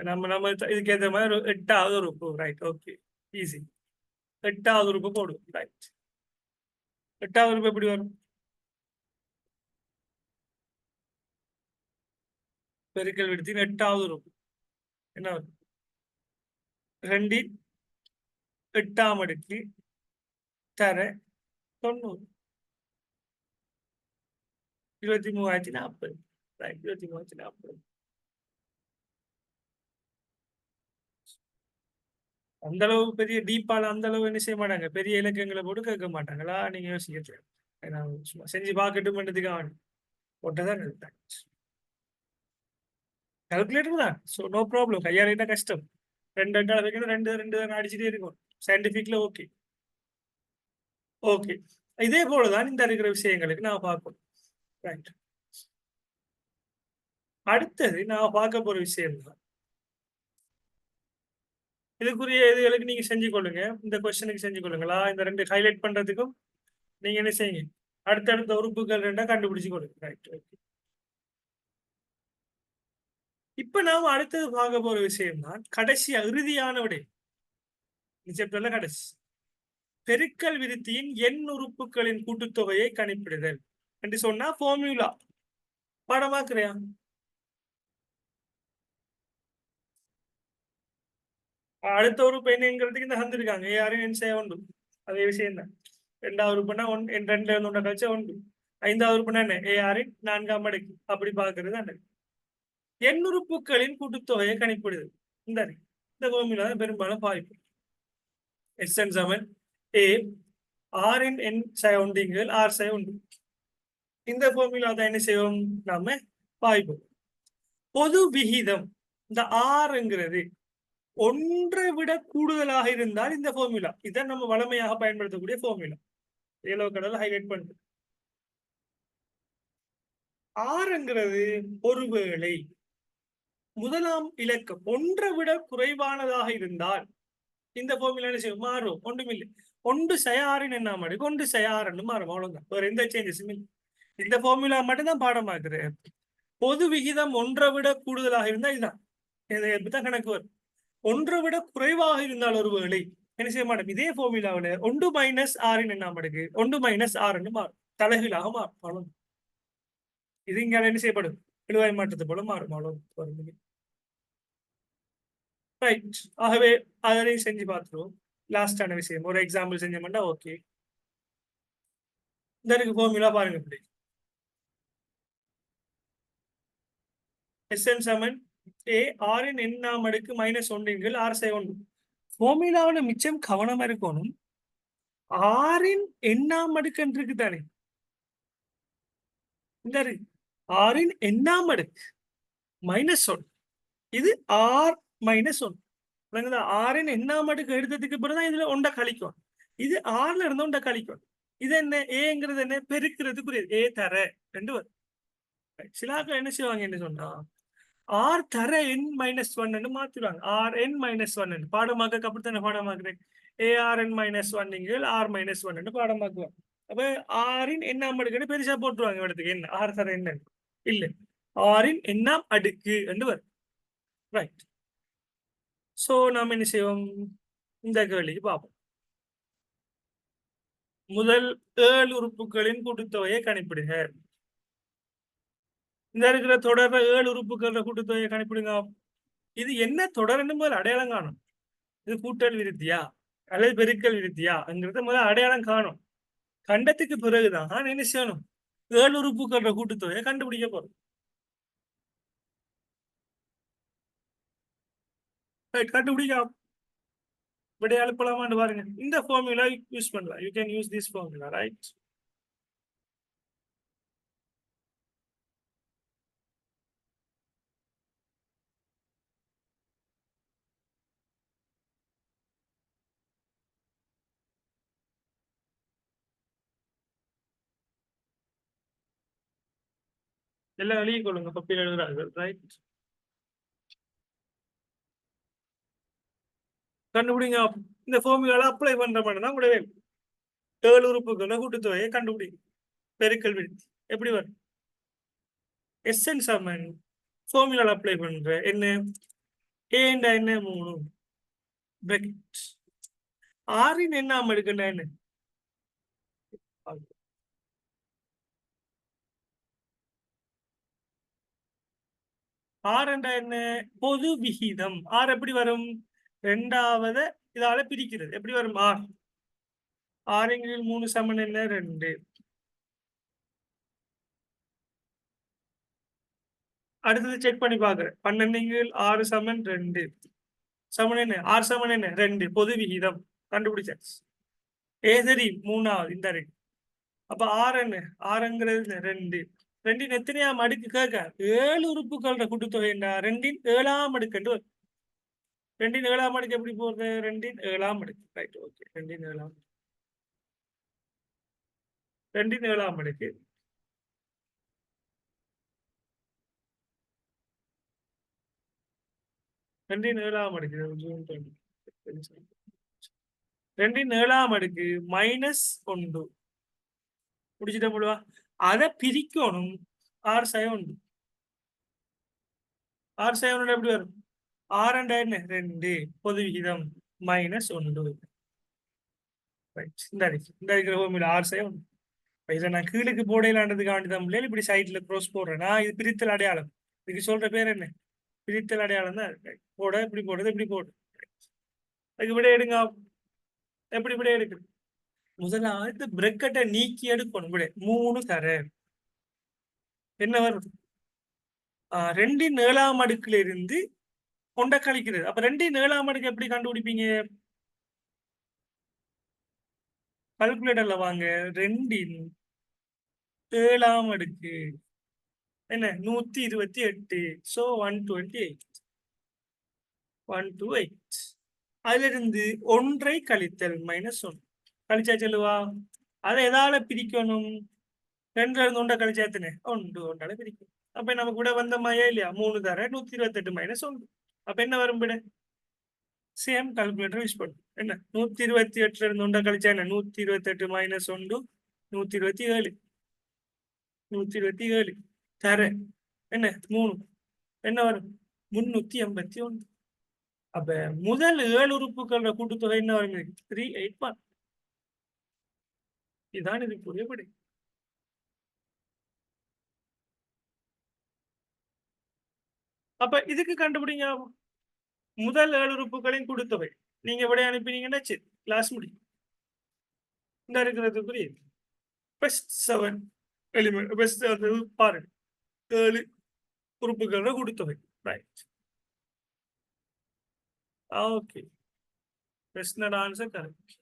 நம்ம நம்ம இதுக்கு ஏற்ற மாதிரி ஒரு 8வது உறுப்பு. Right, okay, easy. 8வது உறுப்பு போடும். ரைட், 8வது உறுப்பு எப்படி வரும்? பெருக்கல் விடுத்தின் 8வது உறுப்பு என்ன வரும்? 2 8ஆம் அடுக்கு தர 90. 23,040. ரைட், 23,040. அந்த அளவு பெரிய டீப்பால அந்த அளவு என்ன செய்ய மாட்டாங்க, பெரிய இலக்கங்களை போட்டு கேட்க மாட்டாங்களா? நீங்க யோசிக்க. நான் சும்மா செஞ்சு பார்க்கட்டும் பண்ணதுக்காக போட்டதான் எடுத்தேன். கால்குலேட்டர் தான், ஸோ நோ ப்ராப்ளம். கையாளிட்டா கஷ்டம். 2 2 வைக்கணும், 2 2 தான் அடிச்சுட்டே இருக்கும். சயின்டிபிக்ல ஓகே. ஓகே, இதே போலதான் இந்த இருக்கிற விஷயங்களுக்கு நான் பார்க்கணும். ரைட், அடுத்தது நான் பார்க்க போற விஷயம் தான். இதுக்குரிய இதுகளுக்கு நீங்க செஞ்சு கொள்ளுங்க. இந்த கொஸ்டினுக்கு செஞ்சு கொள்ளுங்களா? இந்த 2 ஹைலைட் பண்றதுக்கும் நீங்க என்ன செய்யுங்க? அடுத்தடுத்த உறுப்புகள் 2 கண்டுபிடிச்சு கொடுங்க. Right, okay. இப்ப நாம அடுத்தது பார்க்க போற விஷயம் தான் கடைசி இறுதியான விடை. சாப்டர்ல கடைசி பெருக்கல் விருத்தியின் எண் உறுப்புகளின் கூட்டுத்தொகையை கணிப்பிடுதல் என்று சொன்னா ஃபார்முலா பாடமாக்குறியா? அடுத்த உறுப்பு என்னங்கிறதுக்கு இந்த தந்திருக்காங்க. யாரும் என் செய்ய உண்டு, அதே விஷயம் தான். 2வது உறுப்புனா 2ல இருந்து 1 கழிச்சா 1. 5வது உறுப்புனா என்ன? ஏஆரின் 4ஆம் அடுக்கு. அப்படி பார்க்கறது அந்த எண் உறுப்புகளின் கூட்டுத்தொகையை கணிப்பிடுது. இந்த ஃபார்முலா தான் பெரும்பாலும் பாய்ப்பு. Sn சமன் A ஆரின் எண் உண்டுங்கள் ஆர் உண்டு. இந்த ஃபார்முலா தான் என்ன செய்வோம் நாம பாய்ப்போம். பொது விகிதம் இந்த ஆறுங்கிறது 1 விட கூடுதலாக இருந்தால் இந்த ஃபார்முலா இதான் நம்ம வளமையாக பயன்படுத்தக்கூடிய ஃபார்முலா. ஏலோ கடல் ஹைலைட் பண்ணுது. ஆறுங்கிறது ஒருவேளை முதலாம் இலக்கம் 1 விட குறைவானதாக இருந்தால் இந்த ஃபார்முலா என்ன செய்யும்? மாறும். ஒன்றுமில்லை, 1 6 என்ன மாடு 1 6 மாறும். அவ்வளவுதான், வேற எந்த சேஞ்சஸும் இல்லை. இந்த ஃபார்முலா மட்டும் தான் பாடமாக்குறேன். பொது விகிதம் 1 விட கூடுதலாக இருந்தா இதுதான் எப்படித்தான் கணக்கு வரும். 1 விட குறைவாக இருந்தால் ஒரு வேளை என்ன செய்ய மாட்டோம்? இதே ஃபார்முலாவில் 1 - 6 என்ன மடங்கு 1 - 6 மாறும், தலைகீழாக மாறும். இது இங்க என்ன செய்யப்படும்? இழுவாய் மாற்றத்தை போல மாறும். அவ்வளவு. ரைட், ஆகவே அதனை செஞ்சு பார்த்துருவோம். லாஸ்டான விஷயம் ஒரு எக்ஸாம்பிள் செஞ்சோம்னா ஓகே. இந்த இருக்கு ஃபார்முலா பாருங்க. இப்படி Sn சமன் A ஆரின் எண்ணாம் அடுக்கு -1 ஆர் 1. ஃபார்முலாவில் மிச்சம் கவனமா இருக்கணும். ஆரின் எண்ணாம் அடுக்கு இருக்கு தானே, இந்த இருக்கு ஆறின் எண்ணாம் அடுக்கு -1. இது ஆர் -1. ஆறின் எண்ணாம் அடுக்கு எடுத்ததுக்கு பிறகுதான் இதுல ஒன்றை கழிக்கும். இது ஆறுல இருந்து ஒன்றை கழிக்கும். இது என்ன ஏங்கிறது என்ன பெருக்கிறதுக்குரியது. ஏ தர ரெண்டு வரும். சிலாக்கள் என்ன செய்வாங்க என்ன சொன்னா ஆர் தர என் -1 மாத்திடுவாங்க. ஆர் என் -1 பாடமாக்க அப்படித்தானே பாடமாக்குறேன். ARN -1 R -1 பாடமாக்குவாங்க. அப்ப ஆறின் எண்ணாம் அடுக்கு பெருசா போட்டுருவாங்க இடத்துக்கு. என்ன ஆர் தர என்ன இல்ல ஆறின் எண்ணாம் அடுக்கு என்று வரும். ரைட். சோ நாம் என்ன செய்வோம் இந்த கேள்விக்கு பார்ப்போம். முதல் 7 உறுப்புகளின் கூட்டுத்தொகையை கணிப்பிடுங்க. இந்த இருக்கிற தொடர்ற 7 உறுப்புகள கூட்டுத்தொகையை கணிப்பிடுங்க. இது என்ன தொடர்ன்னு முதல் அடையாளம் காணும். இது கூட்டல் விருத்தியா அல்லது பெருக்கல் விருத்தியாங்கிறத முதல் அடையாளம் காணும். கண்டத்துக்கு பிறகுதான் என்ன செய்யணும் 7 உறுப்புகள கூட்டுத்தொகையை கண்டுபிடிக்க போறோம். கண்டுபிடிக்க விடைய அனுப்பலாமான்னு பாருங்க. இந்த ஃபார்முலா யூஸ் பண்ணலாம். You can use this formula, right? எல்லாம் எழுதி கொள்ளுங்க. பப்பியில் எழுதுறார்கள், ரைட்? கண்டுபிடிங்க. இந்த ஃபார்முலா அப்ளை பண்ற மாதிரி தான் கூட 7 உறுப்புகளை கூட்டுத்தொகையை கண்டுபிடிங்க. பெருக்கல் விருத்தி எப்படி வரும்? SN சமன் ஃபார்முலா அப்ளை பண்ற என்ன ஏண்டா என்ன 3 பிராக்கெட் ஆறின் எண்ணாம் அடுக்குன்னா என்ன ஆறுண்டா என்ன பொது விகிதம். ஆறு எப்படி வரும்? ரெண்டாவது இதால பிரிக்கிறது எப்படி வரும்? ஆறு ஆறுங்களில் 3 சமன் என்ன 2. அடுத்தது செக் பண்ணி பாக்குறேன். 12 6 சமன் 2 சமன் என்ன 6 சமன் என்ன 2 பொது விகிதம் கண்டுபிடிச்சாச்சு. சரி 3வது இந்த இருக்கு. அப்ப ஆறு என்ன ஆறுங்கிறது 2 2 எத்தனையாம் அடுக்கு கேட்க 7 உறுப்புகளோட கூட்டுத்தொகை என்ன 2 7ஆம் அடுக்கு 2 7ஆம் அடுக்கு எப்படி போறது? 2 7ஆம் அடுக்கு, ரைட்? ஓகே 2 7ஆம் 2 7ஆம் அடுக்கு 2 7ஆம் அடுக்கு 2 7ஆம் அடுக்கு -1 முடிச்சுட்ட முடிவா? அதை பிரிக்கணும். 6 7 6 7 எப்படி வரும்? 6 என்ன 2 பொது விகிதம் -1. இந்த இருக்கிற ஃபார்முலா 6 7. இதை நான் கீழுக்கு போடையிலான்றதுக்காண்டி தான் இப்படி சைட்ல க்ரோஸ் போடுறேன். நான் இது பிரித்தல் அடையாளம். இதுக்கு சொல்ற பேர் என்ன? பிரித்தல் அடையாளம் தான். போட இப்படி போடுறது இப்படி போடு. அதுக்கு விட எடுங்க. எப்படி விட எடுக்கு? முதலாவது பிரக்கெட்டை நீக்கி எடுக்கணும். விட 3 தர என்ன வரும்? 2 7ஆம் அடுக்குல இருந்து கொண்ட கழிக்கிறது. அப்ப 2 7ஆம் அடுக்கு எப்படி கண்டுபிடிப்பீங்க? கால்குலேட்டர்ல வாங்க. 2 7ஆம் அடுக்கு என்ன 128. சோ 128 128. அதுல இருந்து ஒன்றை கழித்தல் -1 கழிச்சா சொல்லுவா. அதை எதால பிரிக்கணும்? 2ல இருந்து ஒன்றை கழிச்சா எத்தனை? 1 ஒன்றால பிரிக்கும். அப்ப நமக்கு விட வந்த மாயா இல்லையா? 3 தர 128 -1. அப்ப என்ன வரும் விட? சேம் கால்குலேட்டர் யூஸ் பண்ணும். என்ன 128ல இருந்து ஒன்றை கழிச்சா என்ன 128 -1 127 127 தர என்ன 3 என்ன வரும்? 381. அப்ப முதல் 7 உறுப்புகளோட கூட்டுத்தொகை என்ன வரும்? 381. இதுதான் இதுக்குரிய விடை. அப்ப இதுக்கு கண்டுபிடிங்க. முதல் 7 உறுப்புகளின் கூட்டுத்தொகை நீங்க விடை அனுப்பினீங்கன்னா சரி கிளாஸ் முடியும். இந்த இருக்கிறதுக்குரிய பெஸ்ட் 7 எலிமெண்ட் பெஸ்ட் பாருங்க 7 உறுப்புகளோட கூட்டுத்தொகை, right? Okay, best answer correct.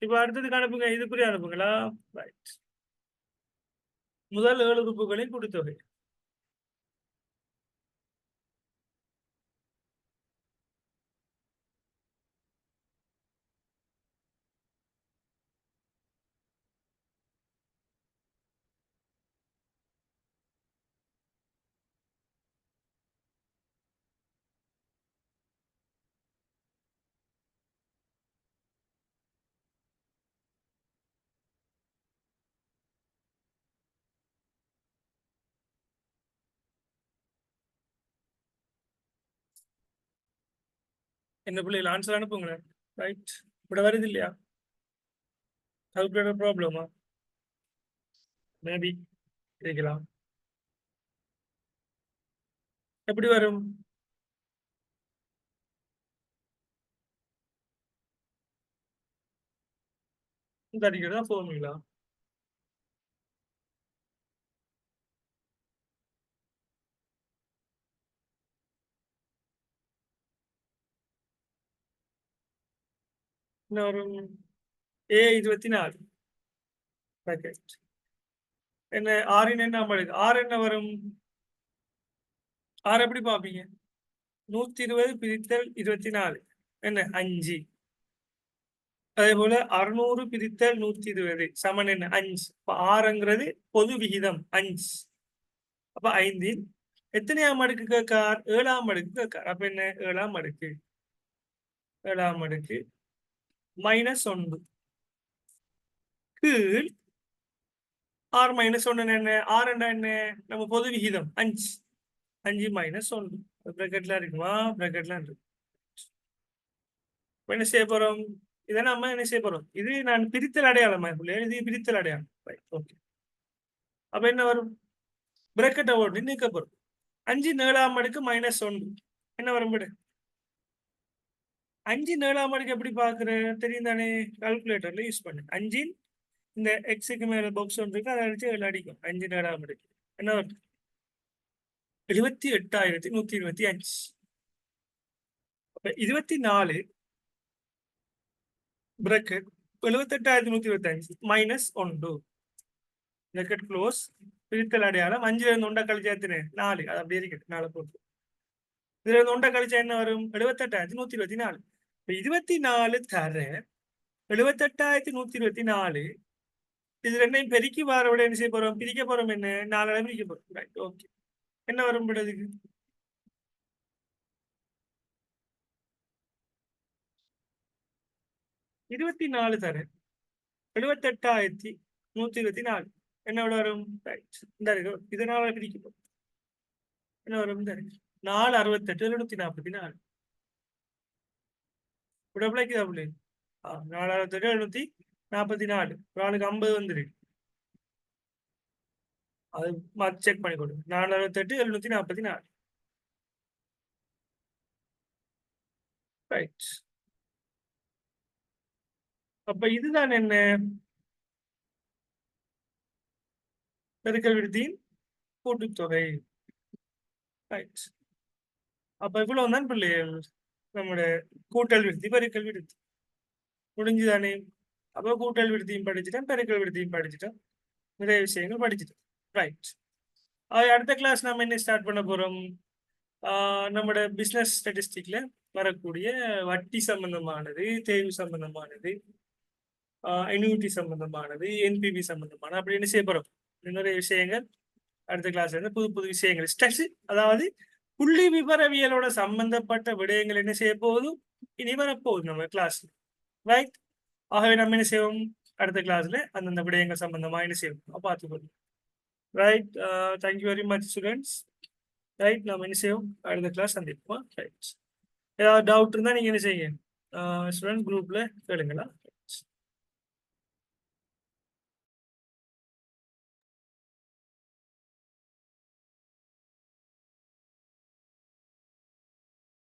இப்ப அடுத்தது அனுப்புங்க. இதுக்குரிய அனுப்புங்களா? ரைட். முதல் 7 உறுப்புகளின் கூட்டுத்தொகை. என்ன பிள்ளைகள் ஆன்சர் அனுப்புங்களேன். ரைட், இப்படி வருது இல்லையா? கால்குலேட்டர் ப்ராப்ளமா? மேபி இருக்கலாம். எப்படி வரும்? இந்த அடிக்கிறது தான் ஃபார்முலா. என்ன வரும்? A24 packet. என்ன ஆறின் என்ன நம்மளுக்கு ஆறு என்ன வரும்? ஆறு எப்படி பார்ப்பீங்க? 120 பிரித்தல் 24 என்ன 5. அதே போல 600 பிரித்தல் 120 சமன் என்ன 5. ஆறுங்கிறது பொது விகிதம் 5. அப்ப 5 எத்தனையாம் அடுக்கு கேட்கார்? 7ஆம் அடுக்கு கேட்கார். அப்ப என்ன 7ஆம் அடுக்கு, 7ஆம் அடுக்கு -1 கீழ் 6 -1 என்ன? 6 என்ன? நம்ம பொது விகிதம் 5. 5 -1 பிராக்கெட்ல இருக்குமா? பிராக்கெட்ல இருக்கு. என்ன செய்ய போறோம்? இதை நம்ம என்ன செய்ய போறோம்? இது நான் பிரித்தல் அடையாளமா இது பிரித்தல் அடையாளம். ஓகே, அப்ப என்ன வரும்? பிராக்கெட் ஓட்டு நீக்க போறோம். 5 7ஆம் அடுக்கு -1 என்ன வரும்? 5 7ஆம் அடுக்கு எப்படி பாக்குற தெரியும் தானே? கால்குலேட்டர்ல யூஸ் பண்ணு. 5 இந்த எக்ஸுக்கு மேல பாக்ஸ் ஒன்று இருக்கு, அதை அடிச்சு 7 அடிக்கும். 5 7ஆம் அடுக்கு என்ன வரும்? 78,125. அப்ப 24 பிராக்கெட் 78,125 -1 பிராக்கெட் க்ளோஸ் பிரித்தல் அடையாளம். 5ல இருந்து 1 கழிச்சா எத்தனை? 4. அது அப்படியே இருக்கு, 4 போட்டு. இதுல இருந்து 1 கழிச்சா என்ன வரும்? 78,124. 24 தர 78,124 இது ரெண்டையும் பெருக்கி வாரோட என்ன செய்ய போறோம்? பிரிக்க போறோம். என்ன 4 பிரிக்க போறோம். Right, okay. என்ன வரும் விடுறதுக்கு? 24 தர 78,124 என்ன வரும்? ரைட், இந்த இருக்கு. இதனால பிரிக்க போறோம். என்ன வரும்? இந்த 4 68 744 விடப்பிள்ளைக்கு தான் பிள்ளை. 4 68 744 ஒரு ஆளுக்கு 50 வந்துருக்கு. அது செக் பண்ணி கொடுங்க. 4 68 744 ரைட். அப்ப இதுதான் என்ன? பெருக்கல் விடுதியின் கூட்டுத்தொகை. ரைட். அப்ப இவ்வளவு தான் பிள்ளைகள் நம்முடைய கூட்டல் விடுதி பெருக்கல் விடுதி முடிஞ்சுதானே? அப்ப கூட்டல் விடுதியும் படிச்சுட்டோம், பெருக்கல் விடுதியும் படிச்சுட்டோம், நிறைய விஷயங்கள் படிச்சுட்டோம். ரைட். அடுத்த கிளாஸ் நம்ம என்ன ஸ்டார்ட் பண்ண போறோம்? நம்மளோட பிசினஸ் ஸ்டாட்டிஸ்டிக்ல வரக்கூடிய வட்டி சம்பந்தமானது, தேர்வு சம்பந்தமானது, அன்யூட்டி சம்பந்தமானது, என்பிபி சம்பந்தமான அப்படி என்ன செய்ய போறோம்? நிறைய விஷயங்கள் அடுத்த கிளாஸ்ல இருந்து புது புது விஷயங்கள் ஸ்ட்ரெஸ், அதாவது புள்ளி விவரவியலோட சம்பந்தப்பட்ட விடயங்கள் என்ன செய்ய போதும் இனி வரப்போகுது நம்ம கிளாஸ்ல. ரைட். ஆகவே நம்ம என்ன செய்வோம்? அடுத்த கிளாஸ்ல அந்தந்த விடயங்கள் சம்பந்தமா என்ன செய்வோம் பார்த்துக்கொள்ளும். Right. Thank you very much students. Right, நம்ம என்ன செய்வோம்? அடுத்த கிளாஸ் சந்திப்போம். ரைட். ஏதாவது டவுட் இருந்தா நீங்க என்ன செய்யுங்க, ஸ்டூடெண்ட் குரூப்ல கேளுங்களா.